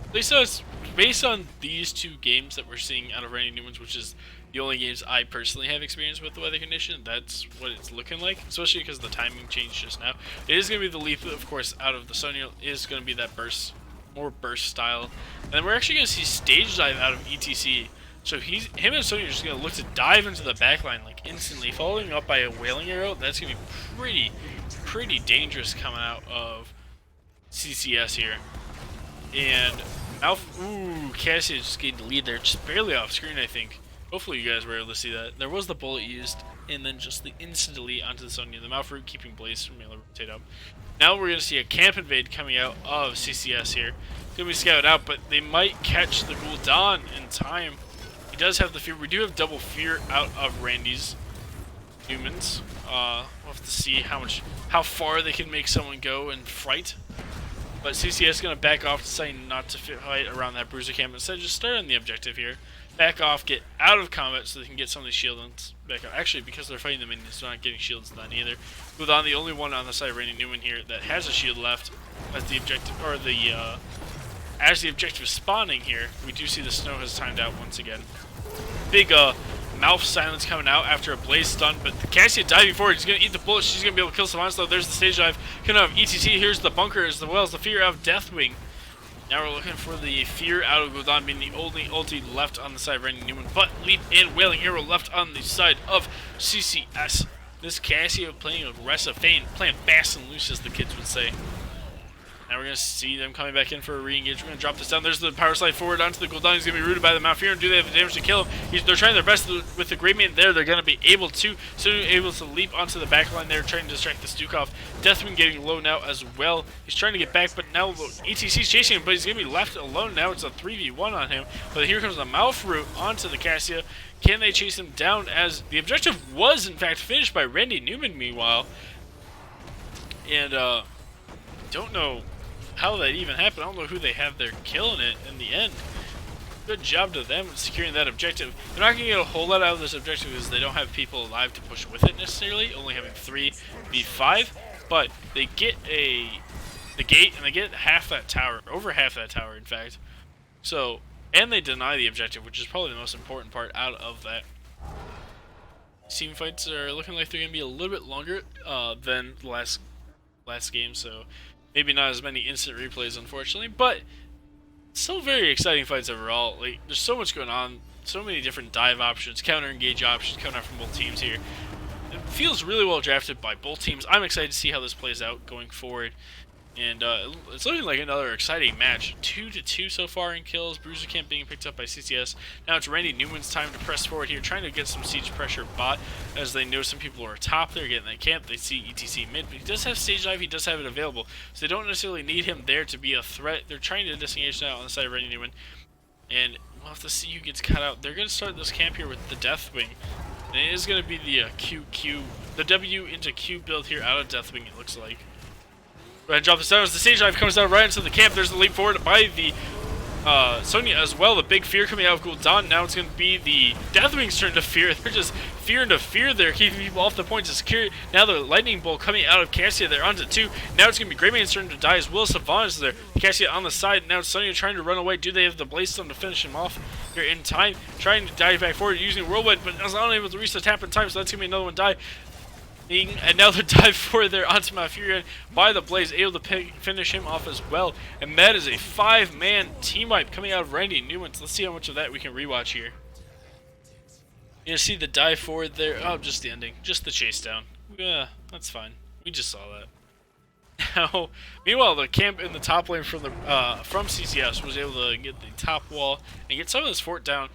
At least it's based on these 2 games that we're seeing out of Randy Newman's, which is the only games I personally have experience with the weather condition. That's what it's looking like, especially because the timing changed just now. It is going to be the leap, of course, out of the Sonya. It is going to be that burst, more burst style. And then we're actually going to see stage dive out of ETC. So him and Sonya are just going to look to dive into the backline like instantly, following up by a whaling arrow. That's going to be pretty dangerous coming out of CCS here. And Ooh, Cassia just gained the lead there, just barely off screen, I think. Hopefully you guys were able to see that. There was the bullet used, and then just the instant delete onto the Sonya. The Mouth Root keeping Blaze from being able to rotate up. Now we're going to see a camp invade coming out of CCS here. It's going to be scouted out, but they might catch the Gul'dan in time. He does have the fear. We do have double fear out of Randy's Newman's. We'll have to see how far they can make someone go and fright. But CCS is going to back off, deciding not to fight around that bruiser camp. Instead, just start on the objective here. Back off, get out of combat so they can get some of these shields back up. Actually, because they're fighting the minions, they're not getting shields done either. Gul'dan, the only one on the side of Randy Newman here that has a shield left as the objective, or as the objective is spawning here. We do see the snow has timed out once again. Big mouth silence coming out after a blaze stun, but the Cassia diving forward. She's going to eat the bullet. She's going to be able to kill Savants, though. There's the stage dive coming out of ETC. Here's the bunker as well as the fear out of Deathwing. Now we're looking for the fear out of Gul'dan being the only ulti left on the side of Randy Newman, but leap and Wailing Arrow left on the side of CCS. This Cassia playing aggressive, playing fast and loose, as the kids would say. Now we're going to see them coming back in for a re-engage. We're going to drop this down. There's the power slide forward onto the Gul'dan. He's going to be rooted by the Mafia. And do they have the damage to kill him? They're trying their best with the Great Man there. They're going to be able to. Soon able to leap onto the back line there, trying to distract the Stukov. Deathman getting low now as well. He's trying to get back, but now ETC's chasing him, but he's going to be left alone now. It's a 3v1 on him. But here comes the Mouth Root onto the Cassia. Can they chase him down, as the objective was, in fact, finished by Randy Newman, meanwhile. And, don't know how that even happened. I don't know who they have there killing it in the end. Good job to them securing that objective. They're not going to get a whole lot out of this objective because they don't have people alive to push with it necessarily, only having 3v5, but they get the gate, and they get half that tower, over half that tower in fact. So, and they deny the objective, which is probably the most important part out of that. Team fights are looking like they're going to be a little bit longer than the last game, so maybe not as many instant replays, unfortunately, but still very exciting fights overall. Like, there's so much going on, so many different dive options, counter engage options coming out from both teams here. It feels really well drafted by both teams. I'm excited to see how this plays out going forward. And it's looking like another exciting match. 2-2 so far in kills. Bruiser Camp being picked up by CCS. Now it's Randy Newman's time to press forward here, trying to get some siege pressure bot, as they know some people are top there getting that camp. They see ETC mid, but he does have stage dive. He does have it available, so they don't necessarily need him there to be a threat. They're trying to disengage now on the side of Randy Newman, and we'll have to see who gets cut out. They're going to start this camp here with the Deathwing. And it is going to be the the W into Q build here out of Deathwing, it looks like. Go ahead and drop this down as the stage dive comes down right into the camp. There's the leap forward by the Sonya as well. The big fear coming out of Gul'dan. Now it's going to be the Deathwing's turn to fear. They're just fear into fear there, keeping people off the points of security. Now the lightning bolt coming out of Cassia. They're onto 2. Now it's going to be Greyman's turn to die as well. Savant is there. Cassia on the side. Now Sonya trying to run away. Do they have the Blaze Stone to finish him off here in time? Trying to dive back forward using Whirlwind, but is unable to reach the tap in time, so that's going to be another one die. And now the dive forward there onto Mafia by the Blaze, able to finish him off as well. And that is a 5-man team wipe coming out of Randy Newman. So let's see how much of that we can rewatch here. You see the dive forward there. Oh, just the ending. Just the chase down. Yeah, that's fine. We just saw that. Now, meanwhile, the camp in the top lane from CCS was able to get the top wall and get some of this fort down.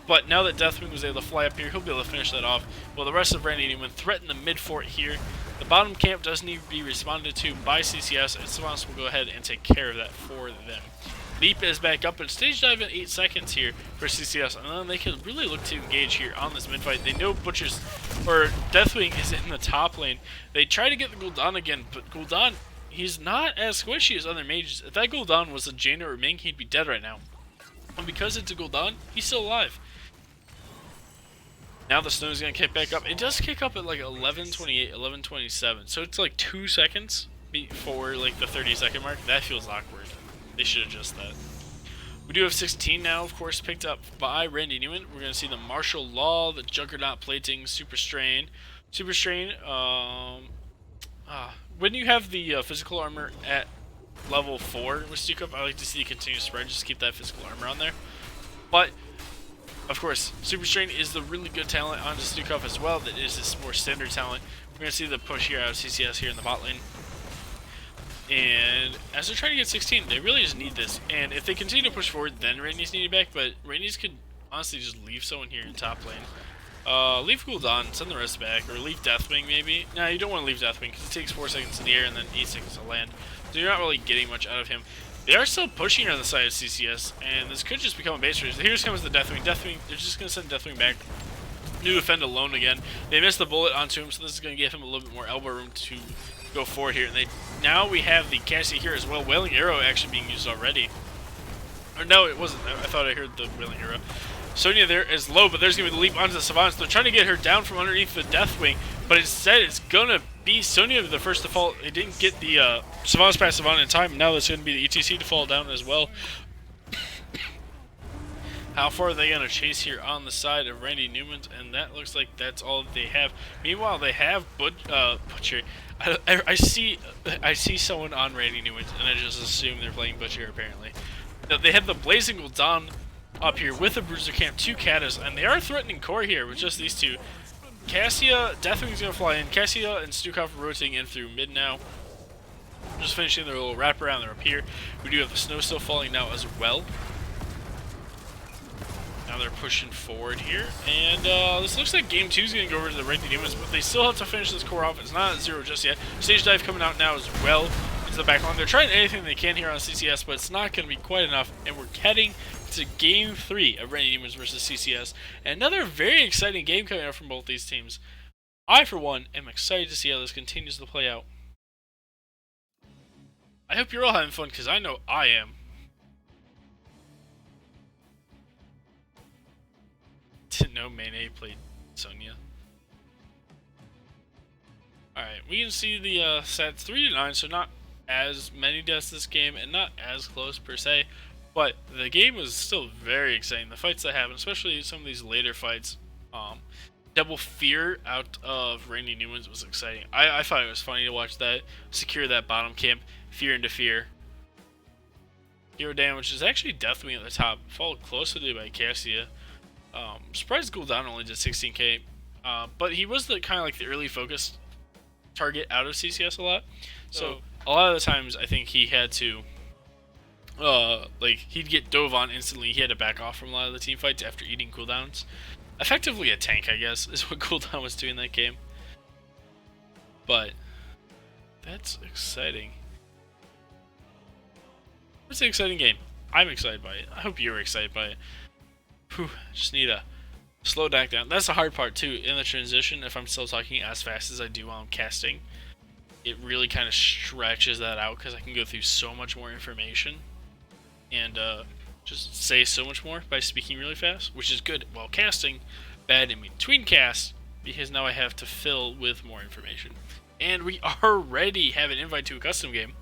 But now that Deathwing was able to fly up here, he'll be able to finish that off. Well, the rest of Randy Newman threaten the mid fort here. The bottom camp does need to be responded to by CCS, and Savants will go ahead and take care of that for them. Leap is back up, and stage dive in 8 seconds here for CCS, and then they can really look to engage here on this mid fight. They know Deathwing is in the top lane. They try to get the Gul'dan again, but Gul'dan, he's not as squishy as other mages. If that Gul'dan was a Jaina or Ming, he'd be dead right now. And because it's a Gul'dan, he's still alive. Now the snow is going to kick back up. It does kick up at like 11:28, 11:27. So it's like 2 seconds before like the 30-second mark. That feels awkward. They should adjust that. We do have 16 now, of course, picked up by Randy Newman. We're going to see the Martial Law, the Juggernaut Plating, Super Strain. Super Strain, when you have the physical armor at level 4 with Stukov, I like to see the continuous spread. Just keep that physical armor on there. But of course, Super Strain is the really good talent on Stukov as well. That is his more standard talent. We're going to see the push here out of CCS here in the bot lane. And as they're trying to get 16, they really just need this. And if they continue to push forward, then Rainey's needed back. But Rainey's could honestly just leave someone here in top lane. Leave Gul'dan, send the rest back, or leave Deathwing maybe. No, you don't want to leave Deathwing because it takes 4 seconds in the air and then 8 seconds to land. So you're not really getting much out of him. They are still pushing on the side of CCS, and this could just become a base race. Here comes the Deathwing. Deathwing, they're just going to send Deathwing back. New defend alone again. They missed the bullet onto him, so this is going to give him a little bit more elbow room to go forward here. And now we have the Cassie here as well. Wailing Arrow actually being used already. Or no, it wasn't. I thought I heard the Wailing Arrow. Sonya there is low, but there's going to be the leap onto the Savants. They're trying to get her down from underneath the Deathwing, but instead it's going to be Sonya the first to fall. They didn't get the Savants past Savant in time. Now that's going to be the ETC to fall down as well. How far are they going to chase here on the side of Randy Newman? And that looks like that's all that they have. Meanwhile, they have Butcher. I see someone on Randy Newman, and I just assume they're playing Butcher apparently. Now, they have the Blazing Gul'dan up here with a Bruiser Camp, 2 Katas, and they are threatening core here with just these 2. Cassia, Deathwing's going to fly in. Cassia and Stukov are rotating in through mid now. Just finishing their little wraparound. They're up here. We do have the snow still falling now as well. Now they're pushing forward here, and this looks like game 2 is going to go over to the Randy Newmans, but they still have to finish this core off. It's not at 0 just yet. Stage Dive coming out now as well into the back line. They're trying anything they can here on CCS, but it's not going to be quite enough, and we're heading to game 3 of Randy Newmans versus CCS. And another very exciting game coming out from both these teams. I, for one, am excited to see how this continues to play out. I hope you're all having fun, because I know I am. Didn't know Mayne played Sonya. Alright, we can see the stats 3-9, so not as many deaths this game, and not as close per se, but the game was still very exciting. The fights that happened, especially some of these later fights, double fear out of Randy Newman's was exciting. I thought it was funny to watch that, secure that bottom camp, fear into fear. Hero damage is actually Deathwing at the top, followed closely by Cassia. Surprised Gul'dan only did 16k, but he was the kind of like the early focus target out of CCS a lot. So a lot of the times I think he had to, like he'd get dove on instantly. He had to back off from a lot of the team fights after eating cooldowns. Effectively a tank, I guess, is what Gul'dan was doing that game. But that's exciting. It's an exciting game. I'm excited by it. I hope you're excited by it. Whew, just need to slow back down. That's the hard part too, in the transition. If I'm still talking as fast as I do while I'm casting, it really kind of stretches that out because I can go through so much more information and just say so much more by speaking really fast, which is good while casting, bad in between casts because now I have to fill with more information. And we already have an invite to a custom game.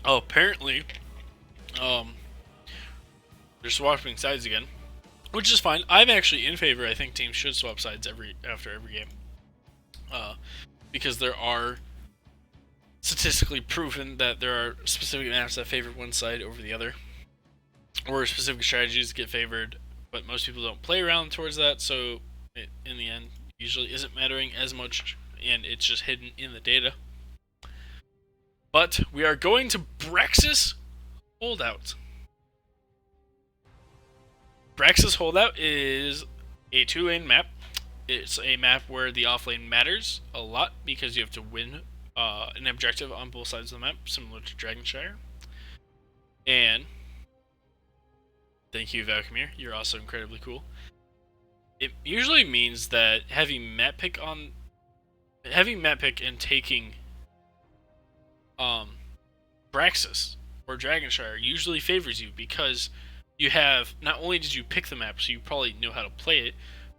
Oh, apparently they're swapping sides again, which is fine. I'm actually in favor. I think teams should swap sides after every game, because there are statistically proven that there are specific maps that favor one side over the other, or specific strategies get favored, but most people don't play around towards that, so it, in the end, usually isn't mattering as much, and it's just hidden in the data. But we are going to Braxis Holdout. Braxis Holdout is a 2-lane map. It's a map where the offlane matters a lot because you have to win an objective on both sides of the map, similar to Dragonshire. And thank you, Valkymir. You're also incredibly cool. It usually means that having map pick and taking Braxis or Dragonshire usually favors you because you have, not only did you pick the map, so you probably know how to play it,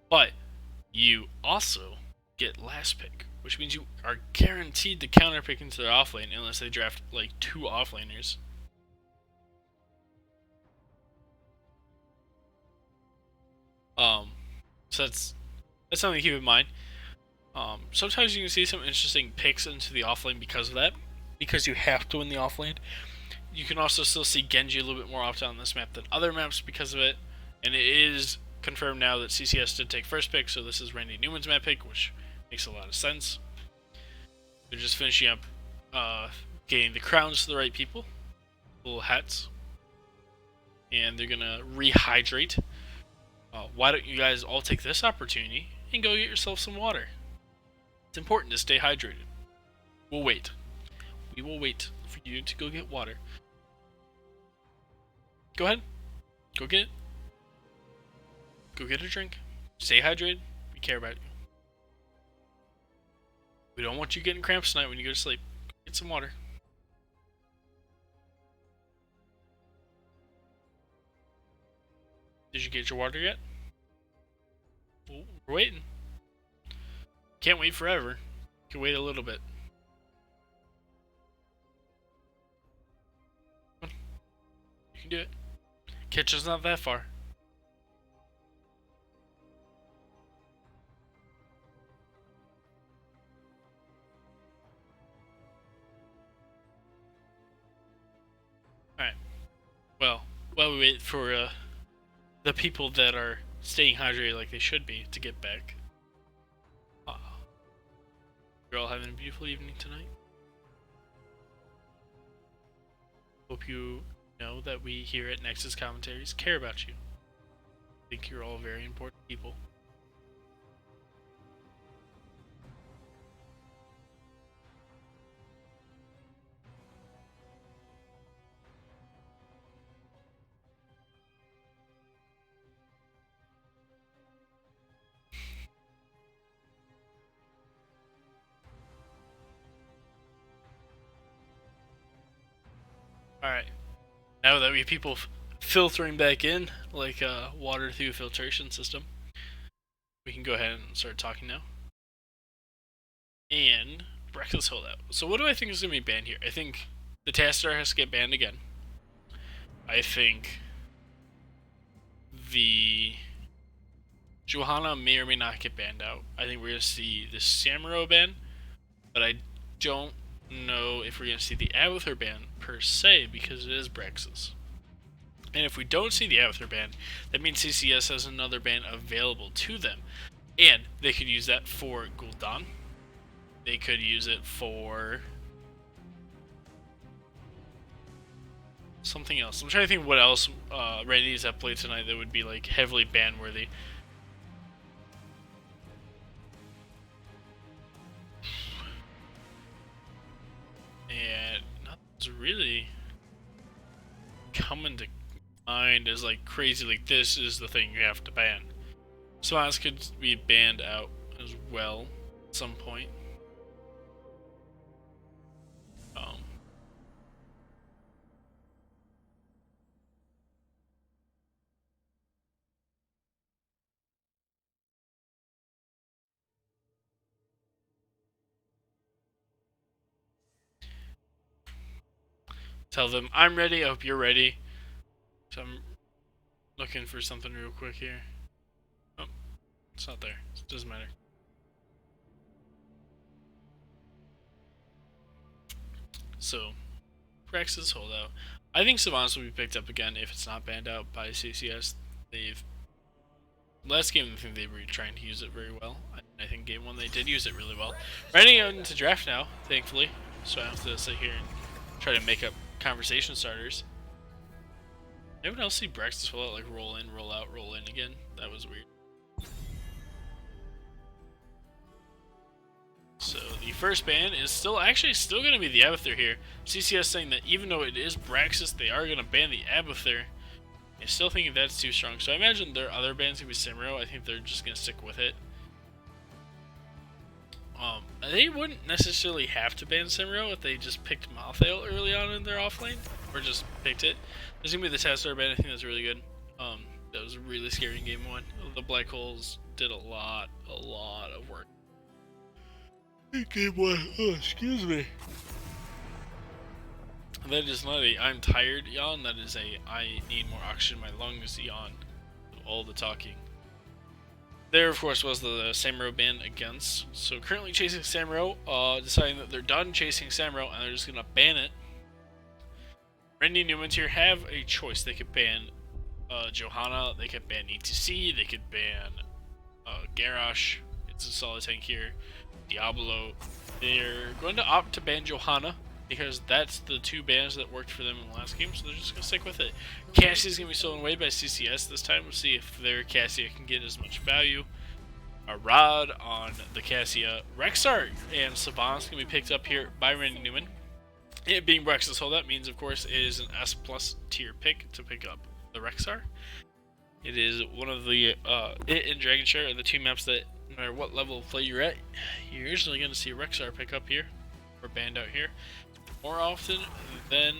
but you also get last pick, which means you are guaranteed to counter pick into their offlane unless they draft like 2 offlaners. So that's something to keep in mind. Sometimes you can see some interesting picks into the offlane because of that, because you have to win the offlane. You can also still see Genji a little bit more often on this map than other maps because of it, and it is confirmed now that CCS did take first pick, so this is Randy Newman's map pick, which makes a lot of sense. They're just finishing up getting the crowns to the right people, little hats, and they're gonna rehydrate. Why don't you guys all take this opportunity and go get yourself some water? It's important to stay hydrated. We'll wait. We will wait for you to go get water. Go ahead. Go get it. Go get a drink. Stay hydrated. We care about you. We don't want you getting cramps tonight when you go to sleep. Get some water. Did you get your water yet? Well, we're waiting. Can't wait forever. You can wait a little bit. Come on. You can do it. Kitchen's not that far. Alright. Well, while we wait for the people that are staying hydrated like they should be to get back. You're all having a beautiful evening tonight. Hope you know that we here at Nexus Commentaries care about you. I think you're all very important people. Alright. Now that we have people filtering back in, like water through a filtration system, we can go ahead and start talking now. And breakfast holdout. So what do I think is going to be banned here? I think the Tastar has to get banned again. I think the Johanna may or may not get banned out. I think we're going to see the Samuro ban, but I don't know if we're going to see the Abathur ban per se, because it is Brex's. And if we don't see the Abathur ban, that means CCS has another ban available to them. And they could use that for Gul'dan. They could use it for something else. I'm trying to think what else Randy's have played tonight that would be like heavily ban worthy. And nothing's really coming to mind as like crazy, like this is the thing you have to ban. Swans could be banned out as well at some point. Tell them I'm ready. I hope you're ready. So I'm looking for something real quick here. Oh, it's not there. It doesn't matter. So, Rex's holdout. I think Savants will be picked up again if it's not banned out by CCS. Last game, I think they were trying to use it very well. I think game 1 they did use it really well. Running out into draft now, thankfully. So I don't have to sit here and try to make up conversation starters. Anyone else see Brex's holdout like roll in, roll out, roll in again? That was weird. So the first ban is still going to be the Abathur here. CCS saying that even though it is Braxis, they are going to ban the Abathur. I still think that's too strong. So I imagine their other bans going to be Samuro. I think they're just going to stick with it. They wouldn't necessarily have to ban Samuro if they just picked Malthael early on in their offlane, or just picked it. There's going to be the Tastar ban. I think that's really good. That was really scary in game 1. The Black Holes did a lot of work. Game 1. Oh, excuse me. That is not a I'm tired yawn, that is a I need more oxygen in my lungs yawn. All the talking. There, of course, was the Samuro ban against. So currently chasing Samuro, deciding that they're done chasing Samuro and they're just gonna ban it. Randy and Newman here have a choice. They could ban Johanna, they could ban ETC, they could ban Garrosh. It's a solid tank here. Diablo. They're going to opt to ban Johanna because that's the two bans that worked for them in the last game, so they're just going to stick with it. Cassie's going to be stolen away by CCS this time. We'll see if their Cassia can get as much value. A Rod on the Cassia. Rexar and Savant's going to be picked up here by Randy Newman. It being Rex's hold, that means, of course, it is an S plus tier pick to pick up the Rexar. It is one of the, it and Dragonshire are the two maps that, no matter what level of play you're at, you're usually going to see Rexar pick up here, or banned out here, more often than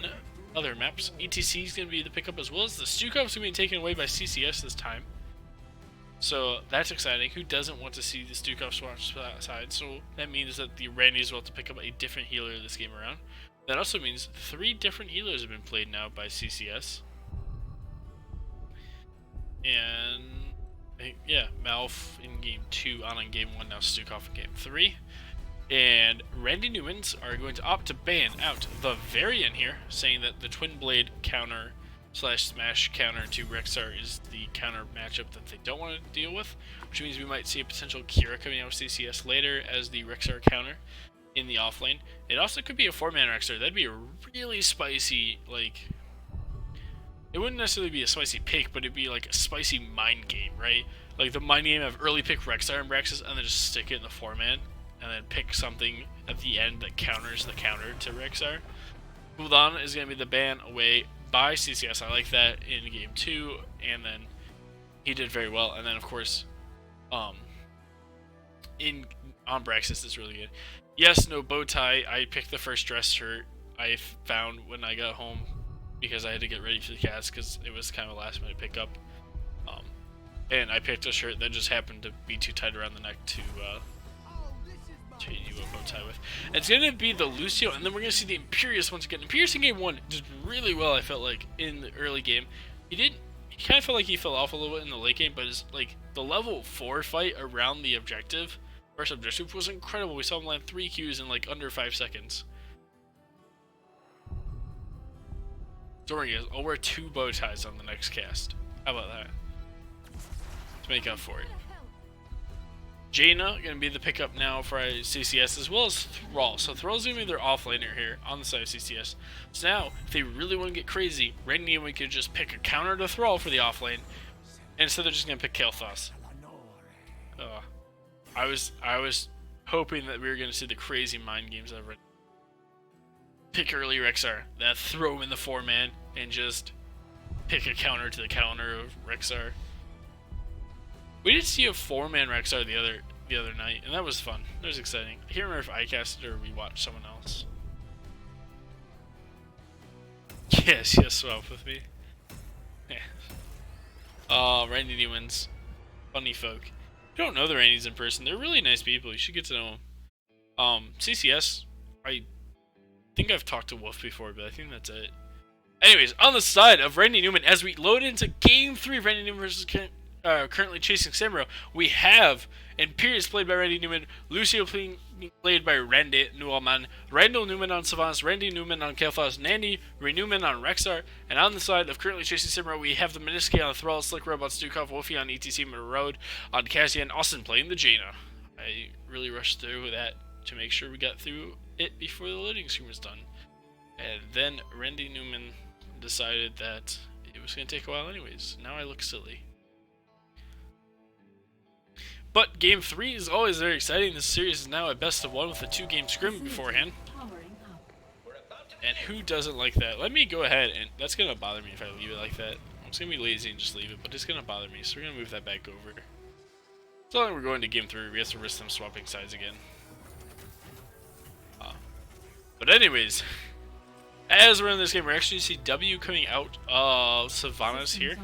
other maps. ETC is going to be the pickup as well as the Stukov is going to be taken away by CCS this time. So that's exciting. Who doesn't want to see the Stukov swap side? So that means that the Randys will have to pick up a different healer this game around. That also means 3 different healers have been played now by CCS. And, yeah, Malf in game 2, on in game 1, now Stukov in game 3. And Randy Newmans are going to opt to ban out the variant here, saying that the Twin Blade counter / smash counter to Rexar is the counter matchup that they don't want to deal with, which means we might see a potential Kira coming out with CCS later as the Rexar counter in the offlane. It also could be a 4-man Rexar. That'd be a really spicy, like, it wouldn't necessarily be a spicy pick, but it'd be like a spicy mind game, right? Like the mind game of early pick Rexar and Brexus and then just stick it in the 4-man and then pick something at the end that counters the counter to Rexar. Gul'dan is going to be the ban away by CCS. I like that in game 2, and then he did very well. And then of course, on Brexus is really good. Yes, no bow tie. I picked the first dress shirt I found when I got home because I had to get ready for the cast because it was kind of a last minute pickup. And I picked a shirt that just happened to be too tight around the neck to do a bow tie with. And it's going to be the Lucio, and then we're going to see the Imperius once again. Imperius in game 1 did really well, I felt like, in the early game. He kind of felt like he fell off a little bit in the late game, but it's like the level 4 fight around the objective, first objective, was incredible. We saw him land 3 Qs in like under 5 seconds. Story is, I'll wear 2 bow ties on the next cast. How about that? To make up for it. Jaina going to be the pickup now for CCS, as well as Thrall. So Thrall's going to be their offlaner here on the side of CCS. So now, if they really want to get crazy, Randy and we could just pick a counter to Thrall for the offlane, instead they're just going to pick Kael'thas. I was hoping that we were going to see the crazy mind games of Randy. Pick early Rexar, then throw him in the 4-man, and just pick a counter to the counter of Rexar. We did see a 4-man Rexar the other night, and that was fun. That was exciting. I can't remember if I cast it or we watched someone else. Yes, swap with me. Yeah. Randy Newman's funny folk. If you don't know the Randys in person, they're really nice people. You should get to know them. CCS, I think I've talked to Wolf before, but I think that's it. Anyways, on the side of Randy Newman, as we load into Game 3 of Randy Newman versus currently chasing Samuro, we have Imperius played by Randy Newman, Lucio played by Randy Newman, Randall Newman on Savants, Randy Newman on Kael'thas, Nandy Newman on Rexar, and on the side of currently chasing Samuro, we have the Meniske on the Thrall, Slick Robot, Stukov, Wolfie on ETC, Road on Cassia, and Austin playing the Jaina. I really rushed through that to make sure we got through it before the loading screen was done. And then Randy Newman decided that it was going to take a while anyways. Now I look silly. But Game 3 is always very exciting. This series is now a best of 1 with a 2-game scrim beforehand. And who doesn't like that? Let me go ahead, and that's going to bother me if I leave it like that. I'm just going to be lazy and just leave it, but it's going to bother me, so we're going to move that back over. So long we're going to Game 3, we have to risk them swapping sides again. But anyways, as we're in this game, we're actually see W coming out of Savannah's here.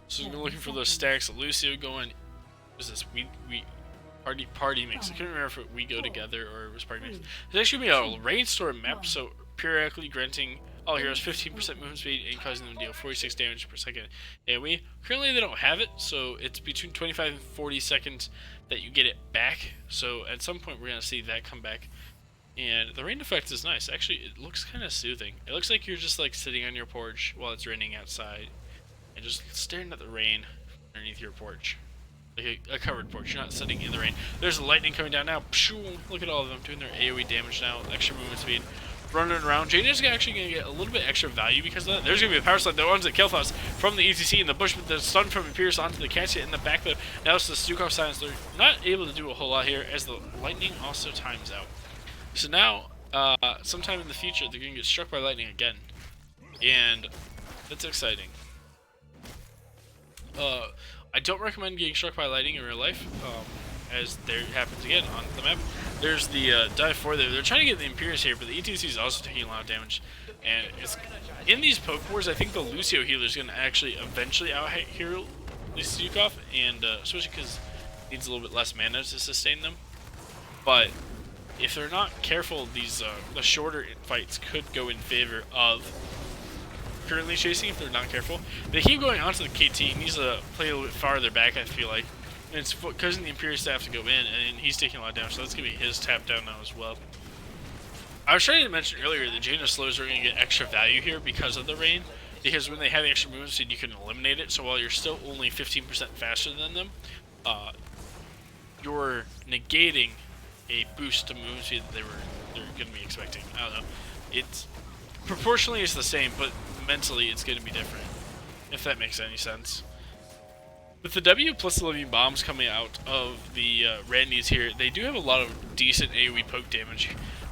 So we're looking for those stacks. Lucio going, what is this? We party mix. I can't remember if we go together or it was party mix. There's actually going to be a rainstorm map, so periodically granting all heroes 15% movement speed and causing them to deal 46 damage per second. And currently they don't have it, so it's between 25 and 40 seconds that you get it back. So at some point we're going to see that come back. And the rain effect is nice. Actually, it looks kind of soothing. It looks like you're just like sitting on your porch while it's raining outside and just staring at the rain underneath your porch. like a covered porch. You're not sitting in the rain. There's lightning coming down now. Pshoo, look at all of them doing their AoE damage now. Extra movement speed. Running around. Jaina's actually going to get a little bit extra value because of that. There's going to be a power slide though onto the Kel'Thas from the ETC in the bush, with the stun from Imperius onto the Cassia in the back though. Now it's the Stukov silence. They're not able to do a whole lot here as the lightning also times out. So now, sometime in the future, they're going to get struck by lightning again. And that's exciting. I don't recommend getting struck by lightning in real life, as there happens again on the map. There's the dive 4 there. They're trying to get the Imperius here, but the ETC is also taking a lot of damage. And it's in these poke wars, I think the Lucio healer is going to actually eventually out-hero Stukov, and especially because it needs a little bit less mana to sustain them. But if they're not careful, these the shorter fights could go in favor of currently chasing if they're not careful. They keep going onto the KT. He needs to play a little bit farther back, I feel like. And it's causing the Imperious staff to go in, and he's taking a lot of damage, so that's going to be his tap down now as well. I was trying to mention earlier that Jaina slows are going to get extra value here because of the rain, because when they have the extra movement speed, you can eliminate it, so while you're still only 15% faster than them, you're negating a boost to movement speed that they're going to be expecting. I don't know. It's proportionally it's the same, but mentally it's going to be different, if that makes any sense. With the W plus the living bombs coming out of the Randys here, they do have a lot of decent AoE poke damage.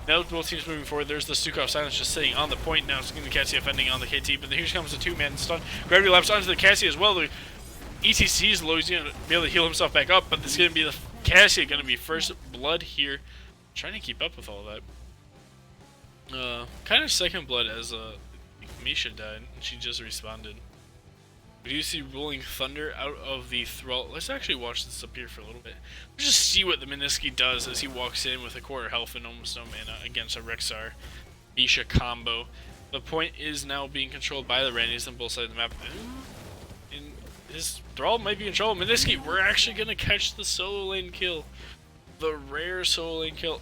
Now both teams moving forward, there's the Stukov silence just sitting on the point now. It's going to be Cassia offending on the KT, but then here comes the 2-man stun. Gravity laps onto the Cassia as well. The ETC is low, he's going to be able to heal himself back up, but this is going to be the Cassia going to be first blood here. Trying to keep up with all of that. Kind of second blood as Misha died, and she just responded. We do see Rolling Thunder out of the Thrall. Let's actually watch this up here for a little bit. Let's just see what the Minisky does as he walks in with a quarter health and almost no mana against a Rexar Misha combo. The point is now being controlled by the Randys on both sides of the map. And his Thrall might be in trouble. Minisky, we're actually going to catch the solo lane kill. The rare solo lane kill.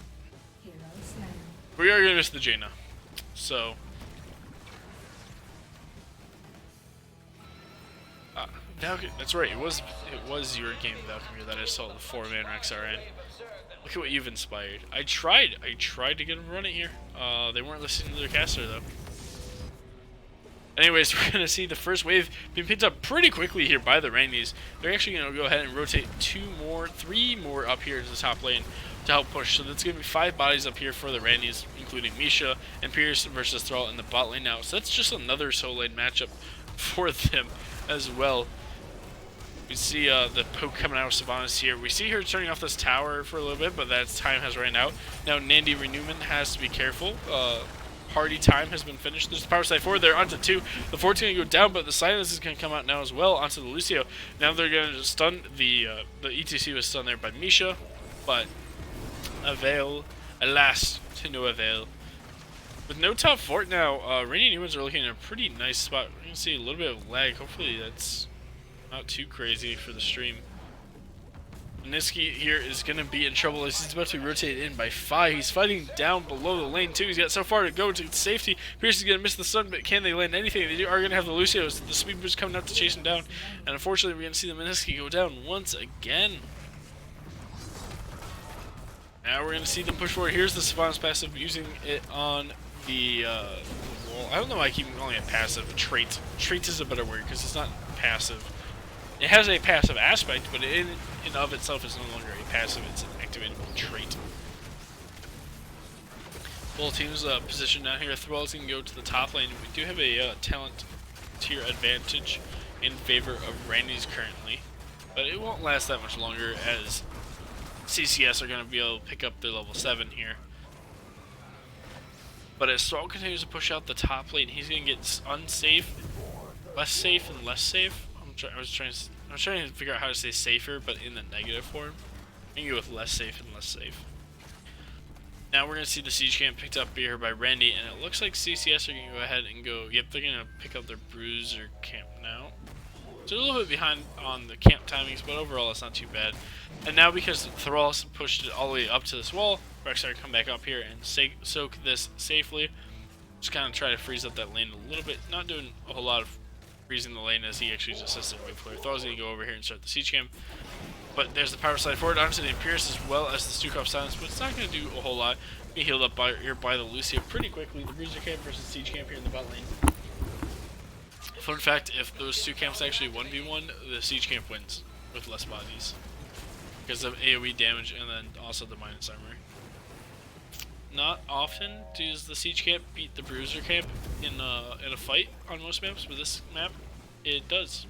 We are going to miss the Jaina. So Valkyrie, that's right, it was your game, Valkyrie, that I saw the 4-man Rexar in. Look at what you've inspired. I tried to get them running here. They weren't listening to their caster, though. Anyways, we're going to see the first wave being picked up pretty quickly here by the Randys. They're actually going to go ahead and rotate 3 more up here to the top lane to help push. So that's going to be 5 bodies up here for the Randys, including Misha and Pierce versus Thrall in the bot lane now. So that's just another solo lane matchup for them as well. We see the poke coming out of Sylvanas here. We see her turning off this tower for a little bit, but that time has ran out. Now Nandi Newman has to be careful. Hardy time has been finished. There's the power slide forward there onto 2. The 4's going to go down, but the silence is going to come out now as well onto the Lucio. Now they're going to stun the ETC was stunned there by Misha, but alas, to no avail. With no top fort now, Rainy Newmans are looking in a pretty nice spot. We're going to see a little bit of lag. Hopefully that's not too crazy for the stream. Niski here is going to be in trouble as he's about to be rotated in by 5. He's fighting down below the lane too. He's got so far to go to safety. Pierce is going to miss the stun, but can they land anything? They are going to have the Lucios. The speed boost coming out to chase him down. And unfortunately, we're going to see the Niski go down once again. Now we're going to see them push forward. Here's the Sylvanas passive, using it on the wall. I don't know why I keep calling it passive. Trait. Trait is a better word because it's not passive. It has a passive aspect, but in of itself is no longer a passive, it's an activatable trait. Both teams positioned down here. Thrall's can go to the top lane. We do have a talent tier advantage in favor of Randy's currently, but it won't last that much longer as CCS are going to be able to pick up their level 7 here. But as Thrall continues to push out the top lane, he's going to get unsafe, less safe, and less safe. I was trying to figure out how to say safer, but in the negative form. I can go with less safe and less safe. Now we're going to see the siege camp picked up here by Randy, and it looks like CCS are going to go ahead and go. Yep, they're going to pick up their bruiser camp now. So a little bit behind on the camp timings, but overall it's not too bad. And now because Thrall pushed it all the way up to this wall, Rexar come back up here and soak this safely. Just kind of try to freeze up that lane a little bit, not doing a whole lot of freezing the lane as he actually just assisted move player. Thrall's going to go over here and start the siege camp. But there's the power slide forward onto the Imperius as well as the Stukov Silence, but it's not going to do a whole lot. Be healed up here by the Lucio pretty quickly. The Bruiser Camp versus Siege Camp here in the bot lane. Fun fact, if those two camps actually 1v1, the Siege Camp wins with less bodies. Because of AoE damage and then also the minus armor. Not often does the Siege Camp beat the Bruiser Camp in a fight on most maps, but this map, it does.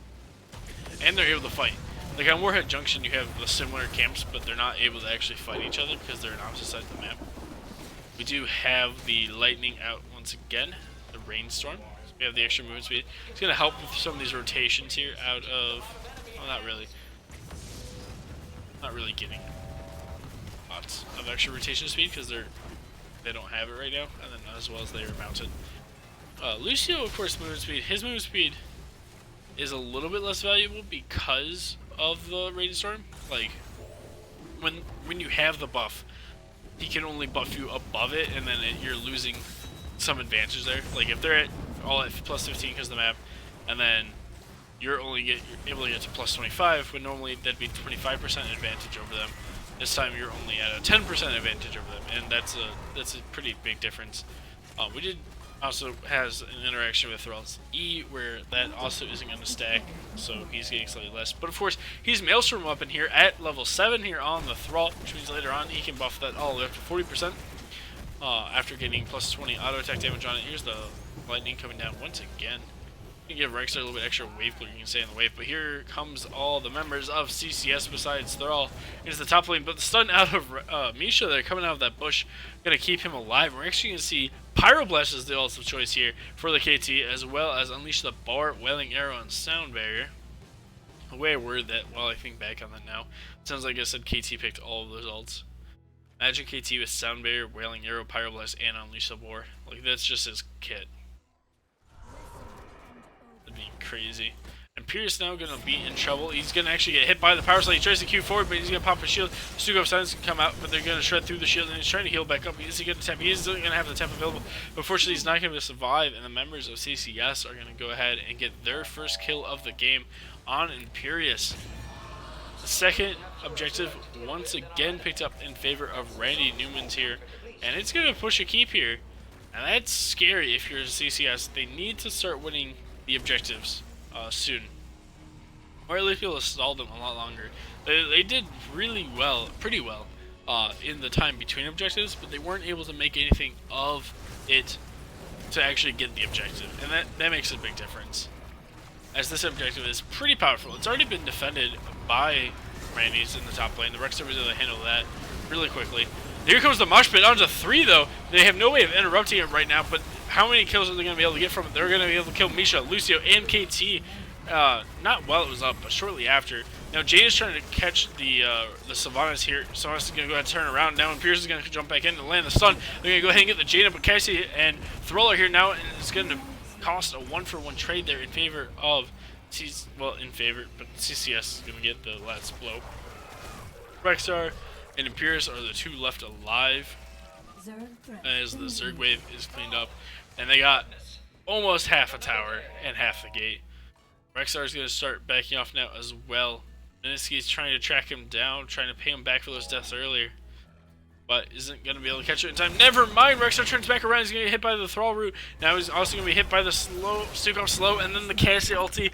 And they're able to fight. Like on Warhead Junction, you have the similar camps, but they're not able to actually fight each other because they're on opposite sides of the map. We do have the Lightning out once again, the Rainstorm. So we have the extra movement speed. It's going to help with some of these rotations here out of... well, not really. Not really getting lots of extra rotation speed because they don't have it right now, and then as well as they are mounted. Lucio, of course, movement speed. His movement speed is a little bit less valuable because of the Rainstorm. Like, when you have the buff, he can only buff you above it, and then you're losing some advantage there. Like, if they're all at plus 15 because of the map, and then you're able to get to plus 25, when normally that'd be 25% advantage over them. This time you're only at a 10% advantage over them, and that's a pretty big difference. We did also has an interaction with Thrall's E, where that also isn't going to stack, so he's getting slightly less. But of course, he's Maelstrom up in here at level 7 here on the Thrall, which means later on he can buff that all the way up to 40%. After getting plus 20 auto attack damage on it. Here's the Lightning coming down once again. You can give Rexar a little bit extra wave clear, you can stay in the wave, but here comes all the members of CCS besides Thrall into the top lane, but the stun out of Misha there coming out of that bush, going to keep him alive. We're actually going to see Pyroblast as the ult of choice here for the KT, as well as Unleash the Bar, Wailing Arrow, and Sound Barrier. The way I worded that, while I think back on that now, it sounds like I said KT picked all of those ults. Imagine KT with Sound Barrier, Wailing Arrow, Pyroblast, and Unleash the Bar. Like, that's just his kit. Being crazy. And Pierce now gonna be in trouble. He's gonna actually get hit by the power slide. He tries to Q forward, but he's gonna pop a shield. Stukov Silence can come out, but they're gonna shred through the shield, and he's trying to heal back up. Is he gonna tap? He is gonna have the tap available, but fortunately he's not gonna survive, and the members of CCS are gonna go ahead and get their first kill of the game on Imperius. The second objective once again picked up in favor of Randy Newman's here, and it's gonna push a keep here, and that's scary if you're CCS. They need to start winning the objectives soon, or at least be able to stall them a lot longer. They did really well, pretty well, in the time between objectives, but they weren't able to make anything of it to actually get the objective, and that makes a big difference, as this objective is pretty powerful. It's already been defended by Randy's in the top lane. The Rexar was able to handle that really quickly. Here comes the mosh pit onto 3 though. They have no way of interrupting it right now, but how many kills are they going to be able to get from it? They're going to be able to kill Misha, Lucio, and KT. Not while it was up, but shortly after. Now Jane is trying to catch the Sylvanas here. Sylvanas is going to go ahead and turn around now, and Pierce is going to jump back in and land the stun. They're going to go ahead and get the Jane up, but Cassie and Thrall are here now, and it's going to cost a 1-for-1 trade there in favor of but CCS is going to get the last blow. Rexar and Imperius are the 2 left alive, as the Zerg wave is cleaned up, and they got almost half a tower and half the gate. Rexar is going to start backing off now as well. Minisky is trying to track him down, trying to pay him back for those deaths earlier, but isn't going to be able to catch it in time. Never mind, Rexar turns back around. He's going to get hit by the Thrall root. Now he's also going to be hit by the Stukov slow, and then the Cassie ulti.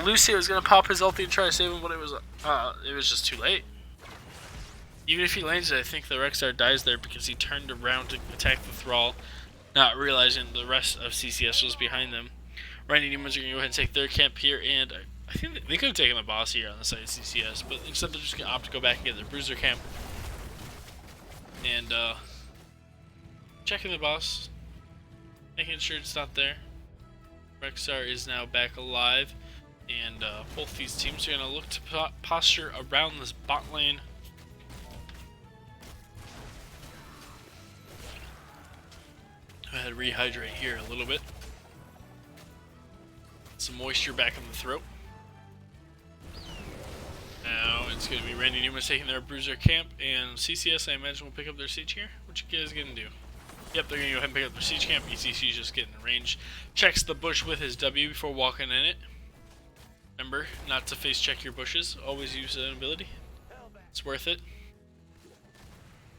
Lucio is going to pop his ulti and try to save him, but it was just too late. Even if he lands it, I think the Rexar dies there because he turned around to attack the Thrall, not realizing the rest of CCS was behind them. Randy Newman's are going to go ahead and take their camp here, and I think they could have taken the boss here on the side of CCS, but instead they're just going to opt to go back and get their Bruiser camp. And checking the boss, making sure it's not there. Rexar is now back alive, and both these teams are going to look to posture around this bot lane. Go ahead and rehydrate here a little bit. Some moisture back in the throat. Now it's going to be Randy Newman taking their Bruiser camp, and CCS I imagine will pick up their siege here. What you guys going to do? Yep, they're going to go ahead and pick up their siege camp. ECC is just getting in range. Checks the bush with his W before walking in it. Remember not to face check your bushes. Always use an ability. It's worth it.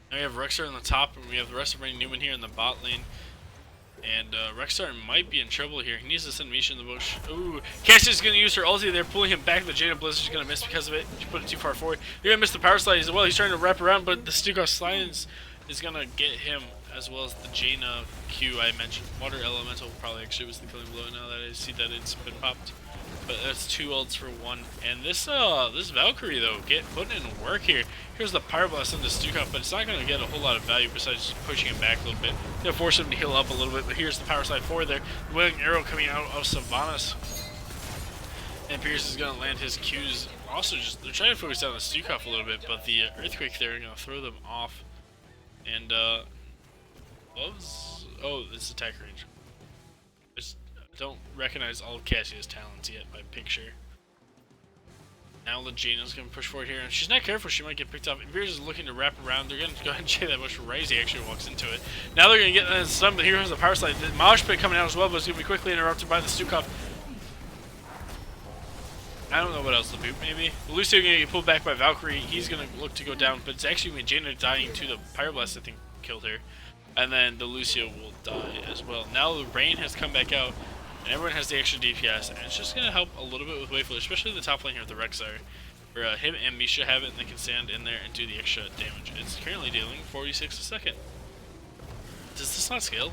Now we have Rexar on the top, and we have the rest of Newman here in the bot lane. And Rexar might be in trouble here. He needs to send Misha in the bush. Ooh, Cassie's going to use her ulti. They're pulling him back. The Jaina Blizzard's going to miss because of it. She put it too far forward. They're going to miss the power slide as well. He's trying to wrap around, but the Stukov Slimes is going to get him, as well as the Jaina Q I mentioned. Water Elemental probably actually was the killing blow now that I see that it's been popped. But that's 2 ults for 1. And this Valkyrie, though, putting in work here. Here's the Pyro Blast into Stukov, but it's not going to get a whole lot of value besides just pushing him back a little bit. They'll force him to heal up a little bit, but here's the power slide forward there. The Wailing Arrow coming out of Sylvanas. And Pierce is going to land his Qs. Also, they're trying to focus down the Stukov a little bit, but the Earthquake there are going to throw them off. And, gloves? Oh, it's attack range. Don't recognize all of Cassia's talents yet by picture. Now the Jaina's going to push forward here, and she's not careful, she might get picked up. Veers is looking to wrap around. They're going to go ahead and check that bush. Razy actually walks into it. Now they're going to get stunned, but here comes the power slide. The Mosh Pit coming out as well, but it's going to be quickly interrupted by the Stukov. I don't know what else to boot, maybe. Lucio going to get pulled back by Valkyrie. He's going to look to go down, but it's actually when Jaina dying to the Pyroblast, I think, killed her. And then the Lucio will die as well. Now the Rain has come back out. And everyone has the extra DPS, and it's just going to help a little bit with Wayful, especially the top lane here with the Rexar, where him and Misha have it, and they can stand in there and do the extra damage. It's currently dealing 46 a second. Does this not scale?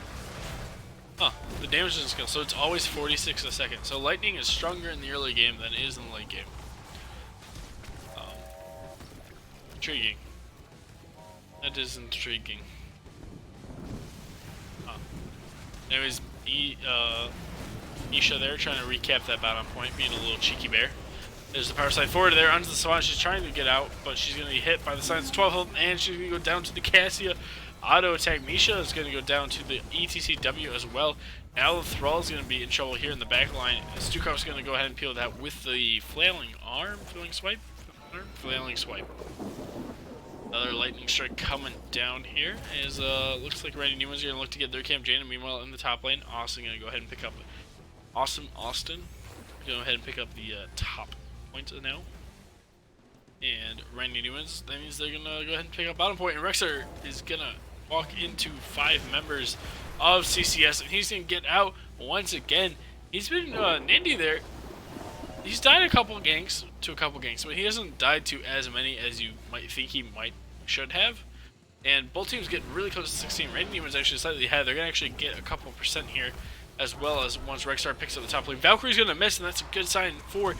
Huh, the damage doesn't scale, so it's always 46 a second. So Lightning is stronger in the early game than it is in the late game. Intriguing. That is intriguing. Huh. Anyways, Nisha there trying to recap that bottom point, being a little cheeky bear. There's the power slide forward there onto the Swan. She's trying to get out, but she's going to be hit by the Silence 12 health, and she's going to go down to the Cassia. Auto attack Misha is going to go down to the ETCW as well. Now the Thrall is going to be in trouble here in the back line. Stukov's going to go ahead and peel that with the Flailing Arm, Flailing Swipe? Flailing Swipe. Another Lightning Strike coming down here. As looks like Randy Newman's going to look to get their Camp Jaina. Meanwhile, in the top lane, Austin going to go ahead and pick up Austin. Go ahead and pick up the top point now. And Randy Newman's, that means they're going to go ahead and pick up bottom point. And Rexar is going to walk into 5 members of CCS, and he's going to get out once again. He's been Nindy there. He's died a couple ganks, but he hasn't died to as many as you might think he should have. And both teams get really close to 16. Randy Newman's actually slightly ahead. They're going to actually get a couple percent here, as well as once Rexar picks up the top lane. Valkyrie's going to miss, and that's a good sign for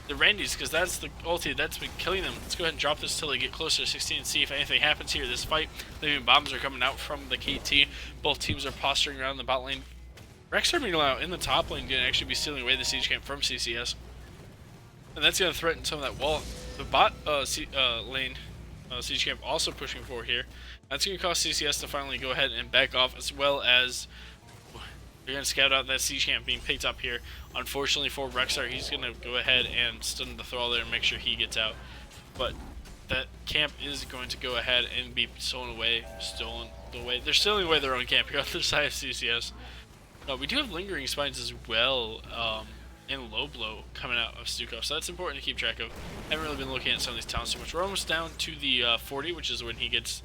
the Randys, because that's the ulti that's been killing them. Let's go ahead and drop this till they get closer to 16 and see if anything happens here. This fight, living bombs are coming out from the KT. Both teams are posturing around the bot lane. Rexar, meanwhile, in the top lane, going to actually be stealing away the siege camp from CCS. And that's going to threaten some of that wall. The bot lane siege camp also pushing forward here. That's going to cause CCS to finally go ahead and back off, as well as they're going to scout out that siege camp being picked up here. Unfortunately for Rexar, he's going to go ahead and stun the Thrall there and make sure he gets out. But that camp is going to go ahead and be stolen away. They're stealing away their own camp here on the side of CCS. We do have Lingering Spines as well, and Low Blow coming out of Stukov, so that's important to keep track of. Haven't really been looking at some of these talents too much. We're almost down to the 40, which is when he gets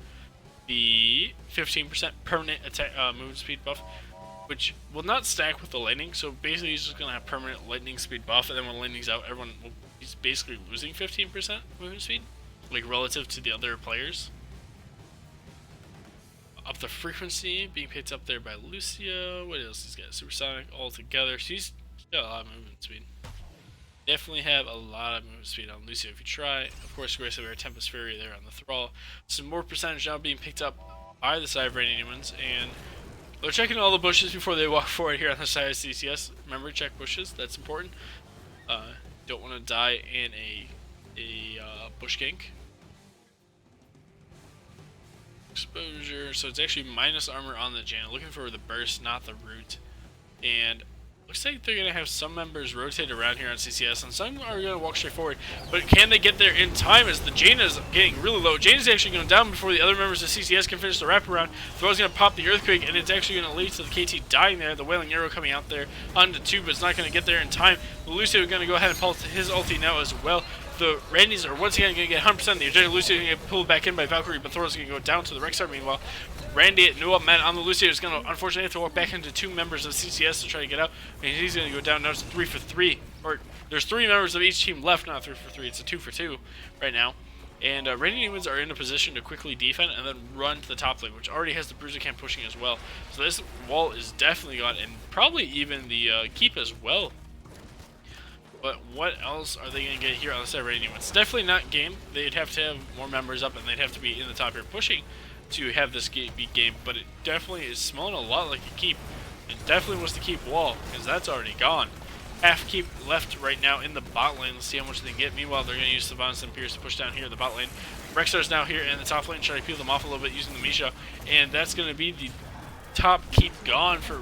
the 15% permanent attack movement speed buff, which will not stack with the lightning. So basically, he's just gonna have permanent lightning speed buff, and then when lightning's out, he's basically losing 15% movement speed, like relative to the other players. Up the frequency being picked up there by Lucio. What else he's got? Supersonic altogether. She's got a lot of movement speed. Definitely have a lot of movement speed on Lucio if you try. Of course, Grace of Air, Tempest Fury there on the Thrall. Some more percentage now being picked up by the side of Randy Newman's, and they're checking all the bushes before they walk forward here on the side of CCS. Remember, check bushes. That's important. Don't want to die in a bush gank. Exposure. So it's actually minus armor on the Jaina. Looking for the burst, not the root. And Looks like they're going to have some members rotate around here on CCS, and some are going to walk straight forward. But can they get there in time as the Jaina is getting really low? Jaina's actually going down before the other members of CCS can finish the wraparound. Throw's going to pop the Earthquake, and it's actually going to lead to the KT dying there. The Wailing Arrow coming out there onto 2, but it's not going to get there in time. Lucio is going to go ahead and pull his ulti now as well. The Randys are once again going to get 100%. The Ejected Lucio is going to get pulled back in by Valkyrie, but Thor's going to go down to the Rexar. Meanwhile, Randy at no man on the Lucio is going to unfortunately have to walk back into 2 members of CCS to try to get out. And he's going to go down now to 3 for 3. Or there's 3 members of each team left, not 3 for 3. It's a 2 for 2 right now. And Randy Newmans are in a position to quickly defend and then run to the top lane, which already has the Bruiser Camp pushing as well. So this wall is definitely gone, and probably even the keep as well. But what else are they going to get here on the side of Randy Newmans? It's definitely not game. They'd have to have more members up, and they'd have to be in the top here pushing to have this be game. But it definitely is smelling a lot like a keep. It definitely was the keep wall, because that's already gone. Half keep left right now in the bot lane. Let's see how much they can get. Meanwhile, they're going to use Savannah and Pierce to push down here in the bot lane. Rexar's now here in the top lane, trying to peel them off a little bit using the Misha. And that's going to be the top keep gone for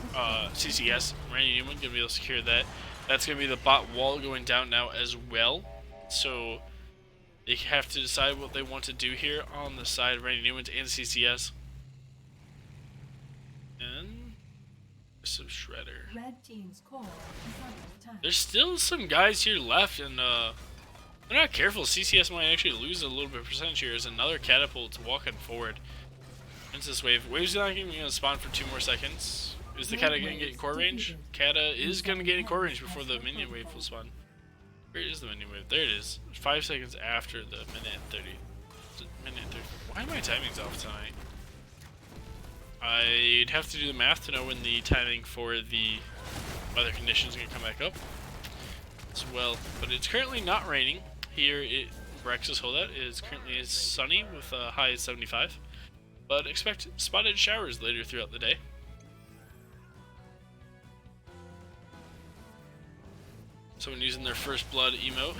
CCS. Randy Newman going to be able to secure that. That's going to be the bot wall going down now as well. So they have to decide what they want to do here on the side of Randy Newman and CCS. And some Shredder. Red team's core is under attack. There's still some guys here left, and they're not careful. CCS might actually lose a little bit of percentage here. There's another catapult walking forward. Princess Wave. Wave's not even going to spawn for 2 more seconds. Is the Kata going to get in core range? Kata is going to get in core range before the minion wave will spawn. Where is the minion wave? There it is. 5 seconds after the minute 30. Minute 30. Why are my timings off tonight? I'd have to do the math to know when the timing for the weather conditions are going to come back up as well. But it's currently not raining. Here at Brex's holdout is currently sunny with a high of 75. But expect spotted showers later throughout the day. Someone using their first blood emote.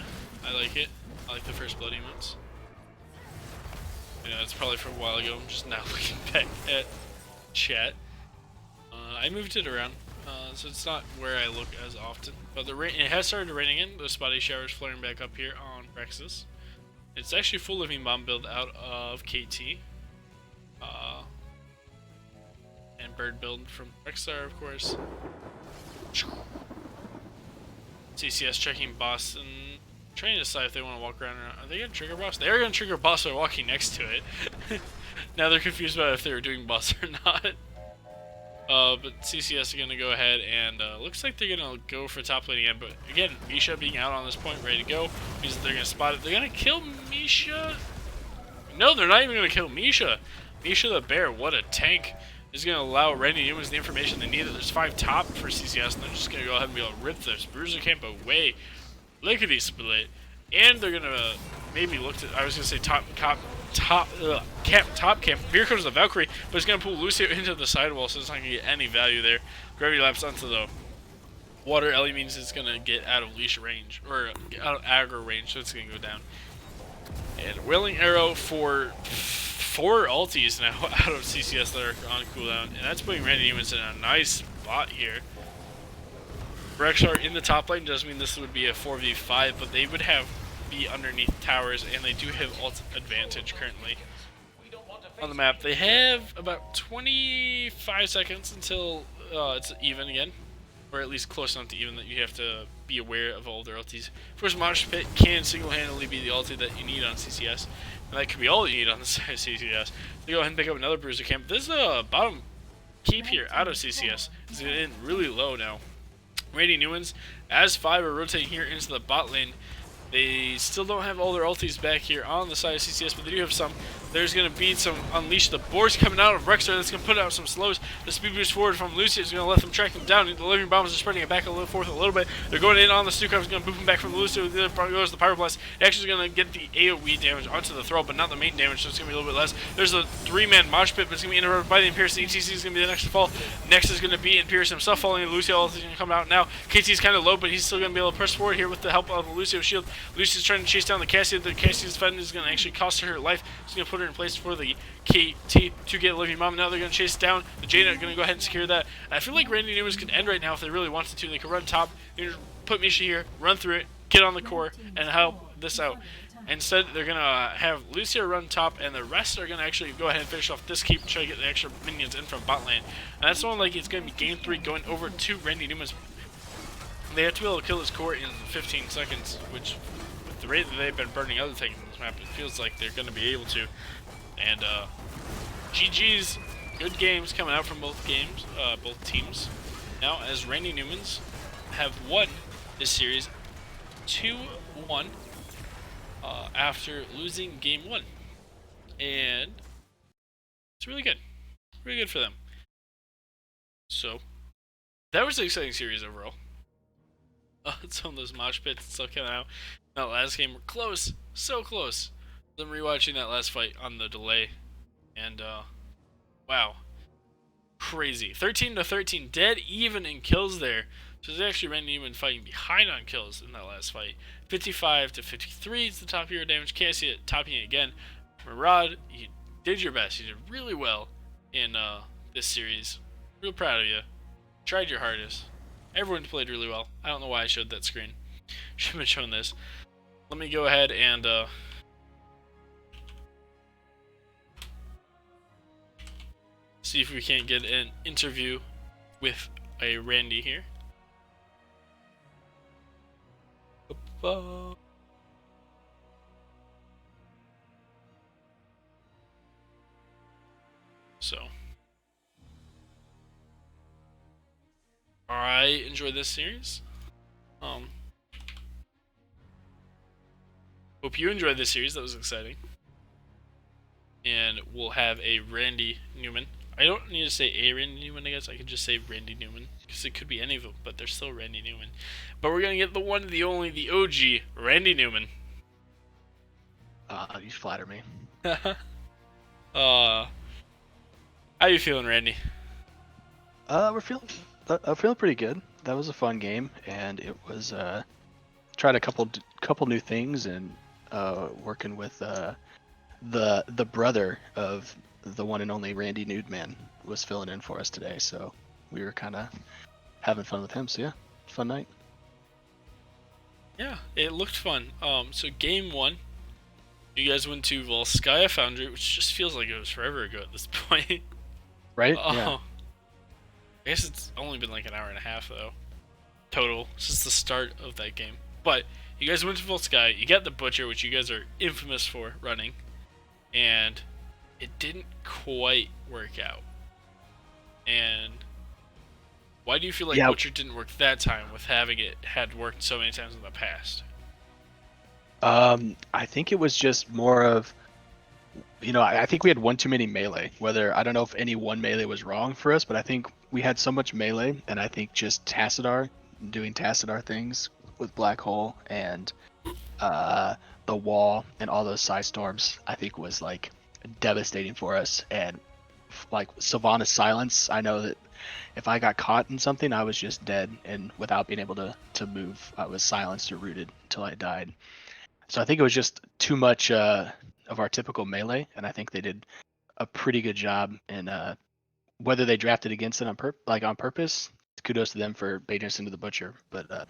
I like it. I like the first blood emotes. You know, it's probably from a while ago. I'm just now looking back at chat. I moved it around, so it's not where I look as often. But the rain, it has started raining in. The spotty showers flaring back up here on Brex's. It's actually full living bomb build out of KT. And bird build from Rexar, of course. CCS checking boss and trying to decide if they want to walk around or not. Are they going to trigger boss? They are going to trigger boss by walking next to it. Now they're confused about if they were doing boss or not. But CCS are going to go ahead and looks like they're going to go for top lane again. But again, Misha being out on this point, ready to go, means that they're going to spot it. They're going to kill Misha. No, they're not even going to kill Misha. Misha the bear, what a tank. Is going to allow Randy Newmans the information they need. That there's 5 top for CCS, and they're just going to go ahead and be able to rip this Bruiser Camp away. Lickety split. And they're going to maybe look to, I was going to say top camp. Here comes the Valkyrie, but it's going to pull Lucio into the sidewall, so it's not going to get any value there. Gravity Lapse onto the water. Ellie means it's going to get out of leash range, or out of aggro range, so it's going to go down. And Wailing Arrow for 4 ultis now out of CCS that are on cooldown, and that's putting Randy Newmans in a nice spot here. Rexar in the top lane does mean this would be a 4v5, but they would be underneath towers, and they do have ult advantage currently on the map. They have about 25 seconds until it's even again, or at least close enough to even that you have to be aware of all their ultis. First, Mosh Pit can single-handedly be the ulti that you need on CCS. And that could be all you need on the side of CCS. They go ahead and pick up another Bruiser Camp. This is a bottom keep here out of CCS. It's in really low now. Randy Newmans, as 5 are rotating here into the bot lane. They still don't have all their ultis back here on the side of CCS, but they do have some. There's going to be some Unleash the Boars coming out of Rexar that's going to put out some slows. The speed boost forward from Lucio is going to let them track them down. The Living Bombs are spreading it back forth a little bit. They're going in on the Stukov, is going to boop them back from the Lucio. The other goes the Pyro Blast. It actually is going to get the AoE damage onto the throw, but not the main damage, so it's going to be a little bit less. There's a 3-man Mosh Pit, but it's going to be interrupted by the Imperius. The ETC is going to be the next to fall. Next is going to be Imperius himself falling, and Lucio is going to come out now. KT is kind of low, but he's still going to be able to press forward here with the help of the Lucio shield. Lucy's trying to chase down the Cassie. The Cassie's fighting is going to actually cost her life. She's going to put her in place for the KT to get Living Mom. Now they're going to chase down the Jaina. Going to go ahead and secure that. And I feel like Randy Newman's could end right now if they really wanted to. They could run top, put Misha here, run through it, get on the core, and help this out. Instead, they're going to have Lucia run top, and the rest are going to actually go ahead and finish off this keep and try to get the extra minions in from bot lane. And that's one like it's going to be game 3 going over to Randy Newman's. They have to be able to kill his core in 15 seconds, which, with the rate that they've been burning other things on this map, it feels like they're going to be able to. And GG's, good games coming out from both teams. Now, as Randy Newman's have won this series 2-1 after losing game 1, and it's really good for them. So that was an exciting series overall. Some of those mosh pits still coming out. That last game were close, so close. I'm rewatching that last fight on the delay, and wow, crazy. 13-13, dead even in kills there. So it's actually Randy Newman fighting behind on kills in that last fight. 55-53 is the top hero damage. Cassie topping it again. Murad, you did your best. You did really well in this series. Real proud of you. Tried your hardest. Everyone played really well. I don't know why I showed that screen. Should have been showing this. Let me go ahead and see if we can't get an interview with a Randy here. So I enjoyed this series. Hope you enjoyed this series. That was exciting. And we'll have a Randy Newman. I don't need to say a Randy Newman, I guess. I could just say Randy Newman, because it could be any of them, but they're still Randy Newman. But we're going to get the one, the only, the OG, Randy Newman. You flatter me. How you feeling, Randy? I'm feeling pretty good. That was a fun game, and it was tried a couple new things, and working with the brother of the one and only Randy Newman was filling in for us today, so we were kind of having fun with him. So yeah, fun night. Yeah, it looked fun. So game 1, you guys went to Volskaya Foundry, which just feels like it was forever ago at this point. Right? Yeah. I guess it's only been like an hour and a half though, total, since the start of that game. But you guys went to Volskaya, you got the Butcher, which you guys are infamous for running, and it didn't quite work out. And why do you feel like Butcher didn't work that time, with having it had worked so many times in the past? I think it was just more of, I think we had one too many melee. I don't know if any one melee was wrong for us, but I think we had so much melee, and I think just Tassadar doing Tassadar things with Black Hole and the wall and all those side storms, I think was like devastating for us. And like Sylvanas Silence, I know that if I got caught in something, I was just dead, and without being able to move, I was silenced or rooted until I died. So I think it was just too much of our typical melee, and I think they did a pretty good job. And whether they drafted against it on purpose, kudos to them for baiting us into the Butcher. But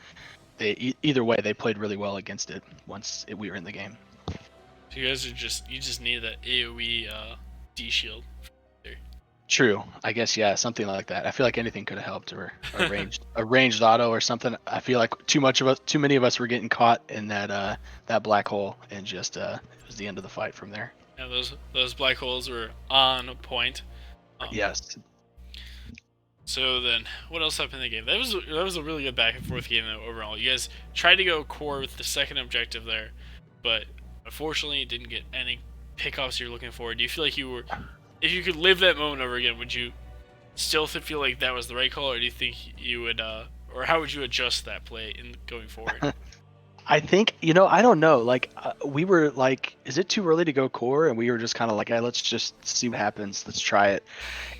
either way, they played really well against it once we were in the game. So you guys are you just need that AoE D shield. True, I guess, yeah, something like that. I feel like anything could have helped, or a ranged auto or something. I feel like too many of us were getting caught in that black hole, and just it was the end of the fight from there. Yeah, those black holes were on point. Yes. So then, what else happened in the game? That was a really good back and forth game though, overall. You guys tried to go core with the second objective there, but unfortunately, you didn't get any pickoffs you're looking for. Do you feel like if you could live that moment over again, would you still feel like that was the right call, or do you think you would, or how would you adjust that play in going forward? I think, I don't know. Like, we were like, is it too early to go core? And we were just kind of like, hey, let's just see what happens. Let's try it.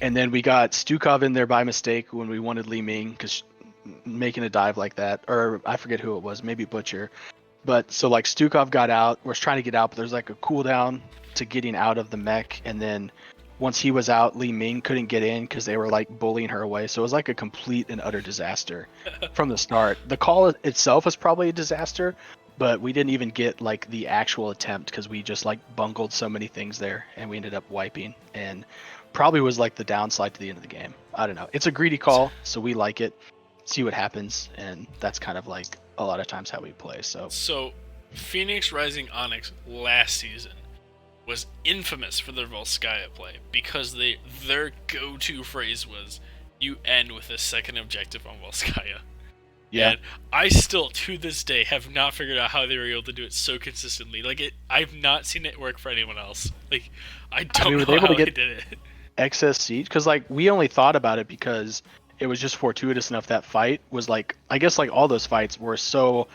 And then we got Stukov in there by mistake when we wanted Li Ming, because making a dive like that, or I forget who it was, maybe Butcher. But so like Stukov got out, was trying to get out, but there's like a cooldown to getting out of the mech, and then once he was out, Li Ming couldn't get in because they were like bullying her away. So it was like a complete and utter disaster from the start. The call itself was probably a disaster, but we didn't even get like the actual attempt because we just like bungled so many things there, and we ended up wiping. And probably was like the downside to the end of the game. I don't know. It's a greedy call, so we like it. See what happens, and that's kind of like a lot of times how we play. So Phoenix Rising Onyx last season was infamous for their Volskaya play because their go-to phrase was, "You end with a second objective on Volskaya." Yeah. And I still, to this day, have not figured out how they were able to do it so consistently. Like, I've not seen it work for anyone else. Like, I don't know how they did it. Excess siege, because like we only thought about it because it was just fortuitous enough that fight was like, I guess like all those fights were so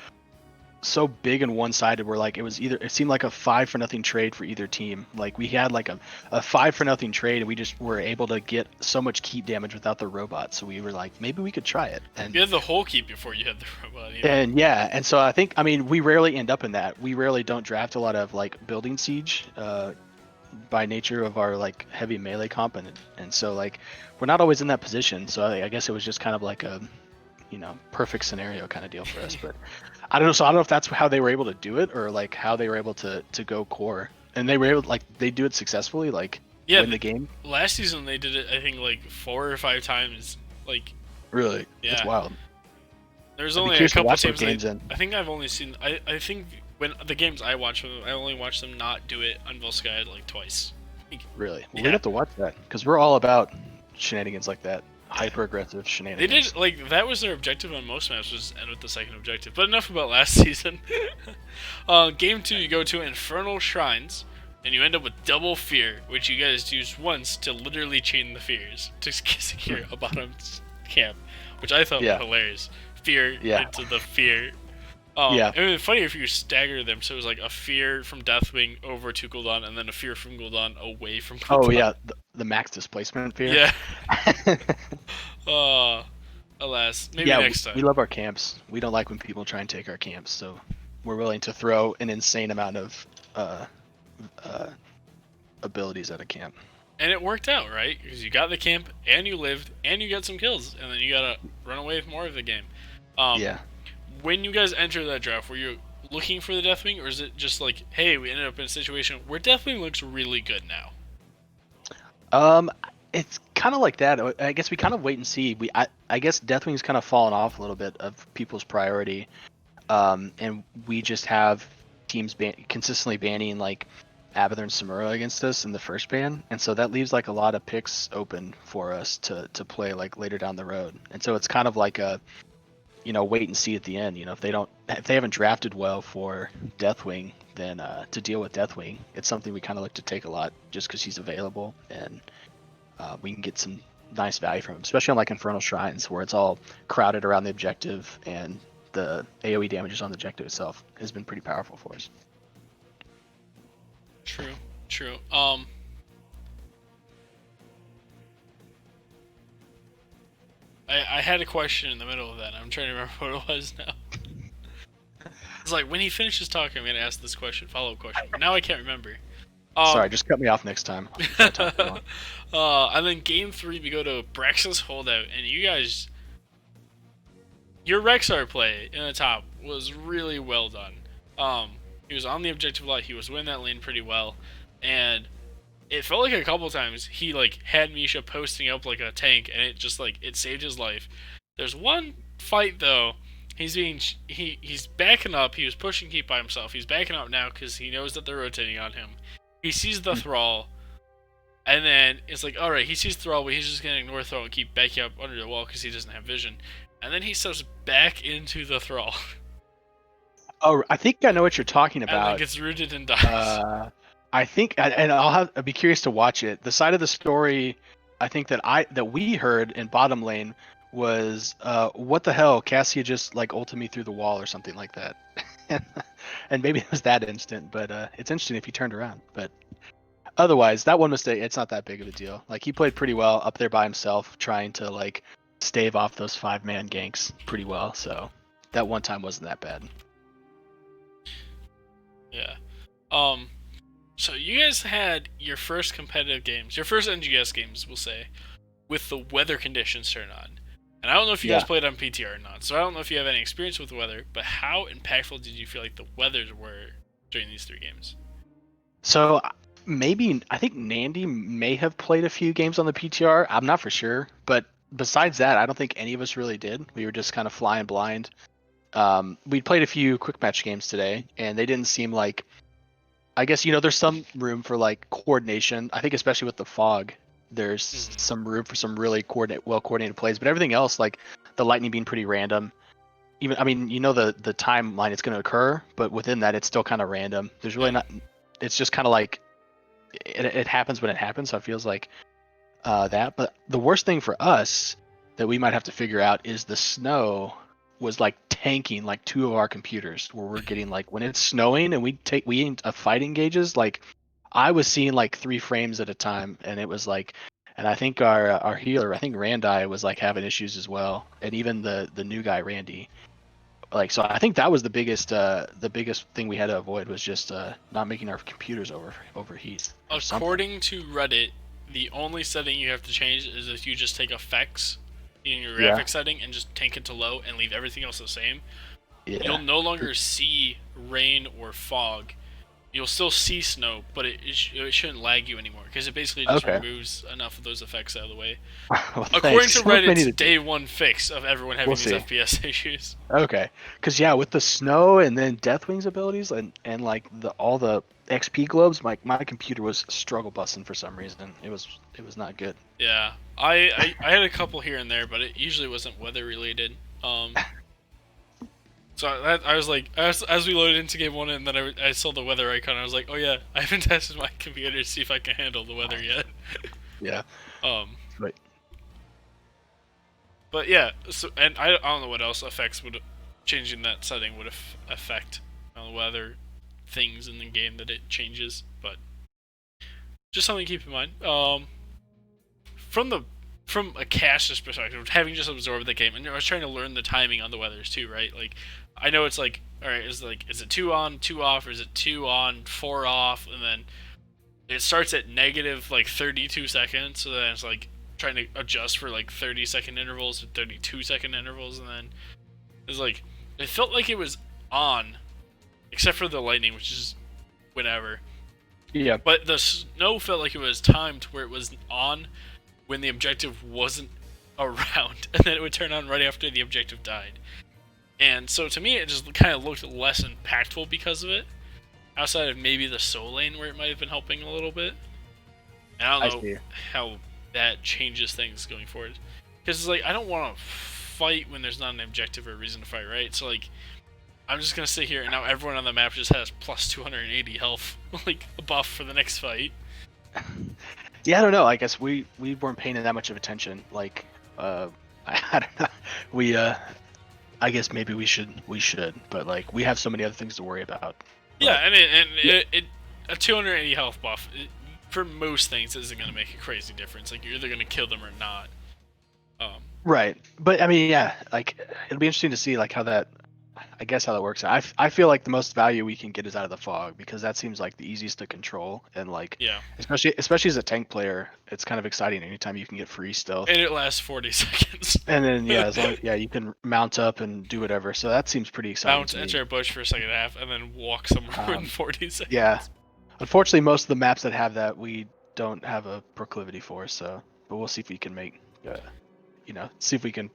big and one-sided where like it seemed like a 5-0 trade for either team. Like we had like a 5-0 trade, and we just were able to get so much keep damage without the robot, so we were like, maybe we could try it. And you had the whole keep before you had the robot. And yeah, and so I mean we rarely end up in that. We rarely don't draft a lot of like building siege by nature of our like heavy melee comp, and so like we're not always in that position. So I guess it was just kind of like a perfect scenario kind of deal for us. But I don't know. So I don't know if that's how they were able to do it, or like how they were able to go core, and they were able they do it successfully, like win the game. Last season they did it, I think, like 4 or 5 times. Like really, yeah, it's wild. There's only a couple times. I think I've only seen. I think when the games I watch them, I only watch them not do it on Volskaya like twice. Really, well, we have to watch that because we're all about shenanigans like that. Hyper aggressive shenanigans. They did like that was their objective on most maps, was end with the second objective. But enough about last season. Game 2, you go to Infernal Shrines, and you end up with double fear, which you guys used once to literally chain the fears to secure a bottom camp, which I thought was hilarious. Fear into the fear. It would be funny if you stagger them, so it was like a fear from Deathwing over to Gul'dan, and then a fear from Gul'dan away from Gul'dan. Oh yeah, the max displacement fear. Yeah. Alas, maybe next time. We love our camps. We don't like when people try and take our camps, so we're willing to throw an insane amount of abilities at a camp. And it worked out, right? Because you got the camp, and you lived, and you got some kills, and then you gotta run away with more of the game. When you guys enter that draft, were you looking for the Deathwing, or is it just like, hey, we ended up in a situation where Deathwing looks really good now? It's kind of like that. I guess we kind of wait and see. I guess Deathwing's kind of fallen off a little bit of people's priority, and we just have teams consistently banning like Abathur and Samuro against us in the first ban, and so that leaves like a lot of picks open for us to play like later down the road. And so it's kind of like a wait and see at the end. If they haven't drafted well for Deathwing, then to deal with Deathwing, it's something we kind of look to take a lot just because he's available, and we can get some nice value from him, especially on like Infernal Shrines where it's all crowded around the objective, and the AoE damages on the objective itself has been pretty powerful for us. True. I had a question in the middle of that. I'm trying to remember what it was now. It's like, when he finishes talking, I'm going to ask this question, follow-up question. But now I can't remember. Sorry, just cut me off next time. And then game 3, we go to Brex's Holdout, and you guys... Your Rexar play in the top was really well done. He was on the objective a lot, he was winning that lane pretty well, and it felt like a couple times he like had Misha posting up like a tank, and it just like it saved his life. There's one fight though, he's backing up. He was pushing keep by himself. He's backing up now because he knows that they're rotating on him. He sees the thrall, and then it's like, all right, he sees thrall, but he's just gonna ignore thrall and keep backing up under the wall because he doesn't have vision. And then he steps back into the thrall. Oh, I think I know what you're talking about. And like gets rooted and dies. I think, and I'll be curious to watch it. The side of the story, I think that we heard in bottom lane was, what the hell, Cassia just like ulted me through the wall or something like that. And maybe it was that instant, but it's interesting if he turned around. But otherwise, that one mistake, it's not that big of a deal. Like he played pretty well up there by himself, trying to like stave off those 5-man ganks pretty well. So that one time wasn't that bad. Yeah. So you guys had your first competitive games, your first NGS games, we'll say, with the weather conditions turned on. And I don't know if you guys Yeah. played on PTR or not, so I don't know if you have any experience with the weather, but how impactful did you feel like the weathers were during these 3 games? So maybe I think Nandy may have played a few games on the PTR. I'm not for sure, but besides that, I don't think any of us really did. We were just kind of flying blind. We played a few quick match games today, and they didn't seem like. I guess there's some room for like coordination. I think especially with the fog, there's Mm-hmm. some room for some really well coordinated plays. But everything else, like the lightning being pretty random. Even I mean, the timeline it's going to occur, but within that, it's still kind of random. There's really Yeah. not. It's just kind of like it happens when it happens. So it feels like that. But the worst thing for us that we might have to figure out is the snow was like tanking like 2 of our computers where we're getting like when it's snowing and we aimed a fight engages like I was seeing like 3 frames at a time and it was like and I think our healer I think Randi was like having issues as well and even the new guy Randy like so I think that was the biggest thing we had to avoid was just not making our computers overheat or something. According to Reddit, the only setting you have to change is if you just take effects in your Yeah. graphics setting and just tank it to low and leave everything else the same. You'll Yeah. no longer see rain or fog. You'll still see snow, but it shouldn't lag you anymore because it basically just Okay. removes enough of those effects out of the way. Well, According thanks. to Someone may Reddit's need to. day one fix of everyone having We'll these see. FPS issues. Okay, because yeah, with the snow and then Deathwing's abilities and like all the XP globes, my computer was struggle busting for some reason. It was not good. Yeah, I had a couple here and there, but it usually wasn't weather related. So I was like, as we loaded into game one, and then I saw the weather icon, I was like, oh yeah, I haven't tested my computer to see if I can handle the weather yet. Yeah, Um, but but yeah, so and I don't know what else effects would changing that setting would affect the weather things in the game that it changes, but just something to keep in mind. From the from a caster's perspective, having just absorbed the game, and I was trying to learn the timing on the weathers too, right? Like, I know it's like, all right, is it 2 on, 2 off, or is it 2 on, 4 off, and then it starts at negative like 32 seconds, so then it's like trying to adjust for like 30-second intervals or 32-second intervals, and then it's like it felt like it was on, except for the lightning, which is whenever. yeah, But the snow felt like it was timed where it was on when the objective wasn't around, and then it would turn on right after the objective died. And so to me, it just kind of looked less impactful because of it, outside of maybe the soul lane where it might have been helping a little bit. And I I don't know see. how that changes things going forward. Because it's like, I don't want to fight when there's not an objective or a reason to fight, right? So like, I'm just going to sit here, and now everyone on the map just has plus 280 health, like a buff for the next fight. Yeah, I don't know. I guess we weren't paying that much of attention. Like, I don't know. We I guess maybe we should, but like we have so many other things to worry about. Yeah, But yeah, it a 280 health buff for most things isn't going to make a crazy difference. Like, you're either going to kill them or not. right. But I mean, yeah, like it'll be interesting to see like how that I guess how that works. I feel like the most value we can get is out of the fog because that seems like the easiest to control and like Yeah, especially as a tank player, it's kind of exciting anytime you can get free stealth. and it lasts 40 seconds. And then yeah, as long yeah, you can mount up and do whatever. So that seems pretty exciting Bounce, to enter me. a bush for a second and a half, and then walk somewhere in Um, 40 seconds. yeah. Unfortunately, most of the maps that have that we don't have a proclivity for, so but we'll see if we can make see if we can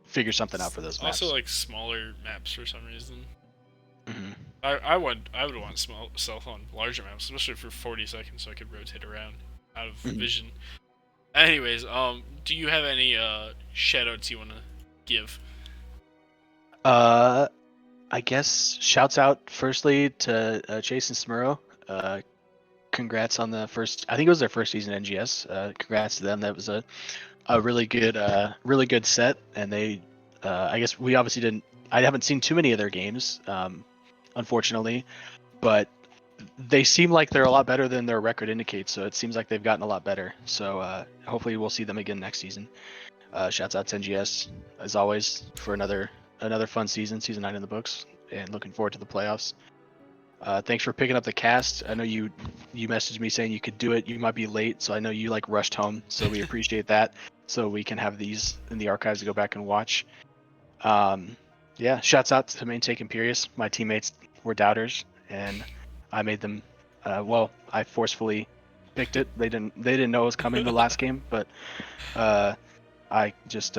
figure something out for those Also, maps. like smaller maps for some reason. Hmm. I would want small stealth on larger maps, especially for 40 seconds, so I could rotate around out of Mhm. vision. Anyways, do you have any shoutouts you want to give? I guess shouts out firstly to Chase and Samuro. Congrats on the first. I think it was their first season NGS. Congrats to them. That was a really good set, and they. I guess we obviously didn't. I haven't seen too many of their games, unfortunately, but they seem like they're a lot better than their record indicates. So it seems like they've gotten a lot better. So hopefully we'll see them again next season. Shouts out to NGS as always for another fun season, season 9 in the books, and looking forward to the playoffs. Thanks for picking up the cast. I know you messaged me saying you could do it. You might be late, so I know you like rushed home. So we appreciate that. So we can have these in the archives to go back and watch. Yeah, shouts out to Main Take Imperius. My teammates were doubters, and I made them. Well, I forcefully picked it. They didn't know it was coming the last game, but I just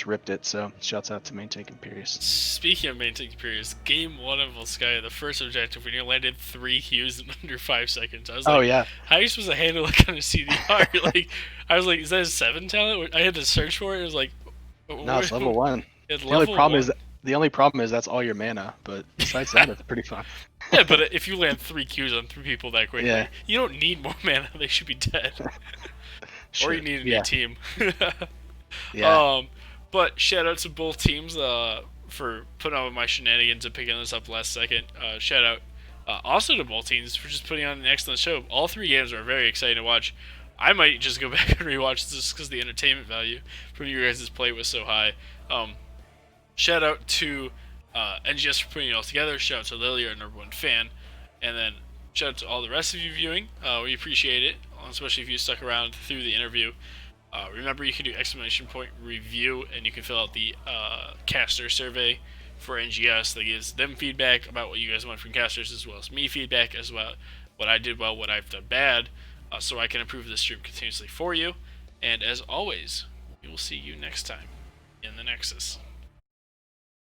ripped it. So shouts out to Main Take Imperius. Speaking of Main Take Imperius, game 1 of Volskaya, the first objective, when you landed 3 Qs in under 5 seconds. I was like, Oh yeah, how are you supposed to handle that kind of CDR? Like, I was like, is that a 7 talent? I had to search for it. It was like, no, it's level 1. It's The only problem 1. the only problem is that's all your mana. But besides that, it's pretty fun. Yeah, but if you land 3 Qs on 3 people that quickly, Yeah. you don't need more mana. They should be dead. Or you need a new team. Yeah. But shout out to both teams for putting on with my shenanigans and picking this up last second. Shout out also to both teams for just putting on an excellent show. All 3 games are very exciting to watch. I might just go back and rewatch this because the entertainment value from you guys' play was so high. Shout out to NGS for putting it all together. Shout out to Lily, our #1 fan. And then shout out to all the rest of you viewing. We appreciate it, especially if you stuck around through the interview. Remember, you can do exclamation point review, and you can fill out the caster survey for NGS that gives them feedback about what you guys want from casters, as well as me feedback as well, what I did well, what I've done bad, so I can improve the stream continuously for you. And as always, we will see you next time in the Nexus.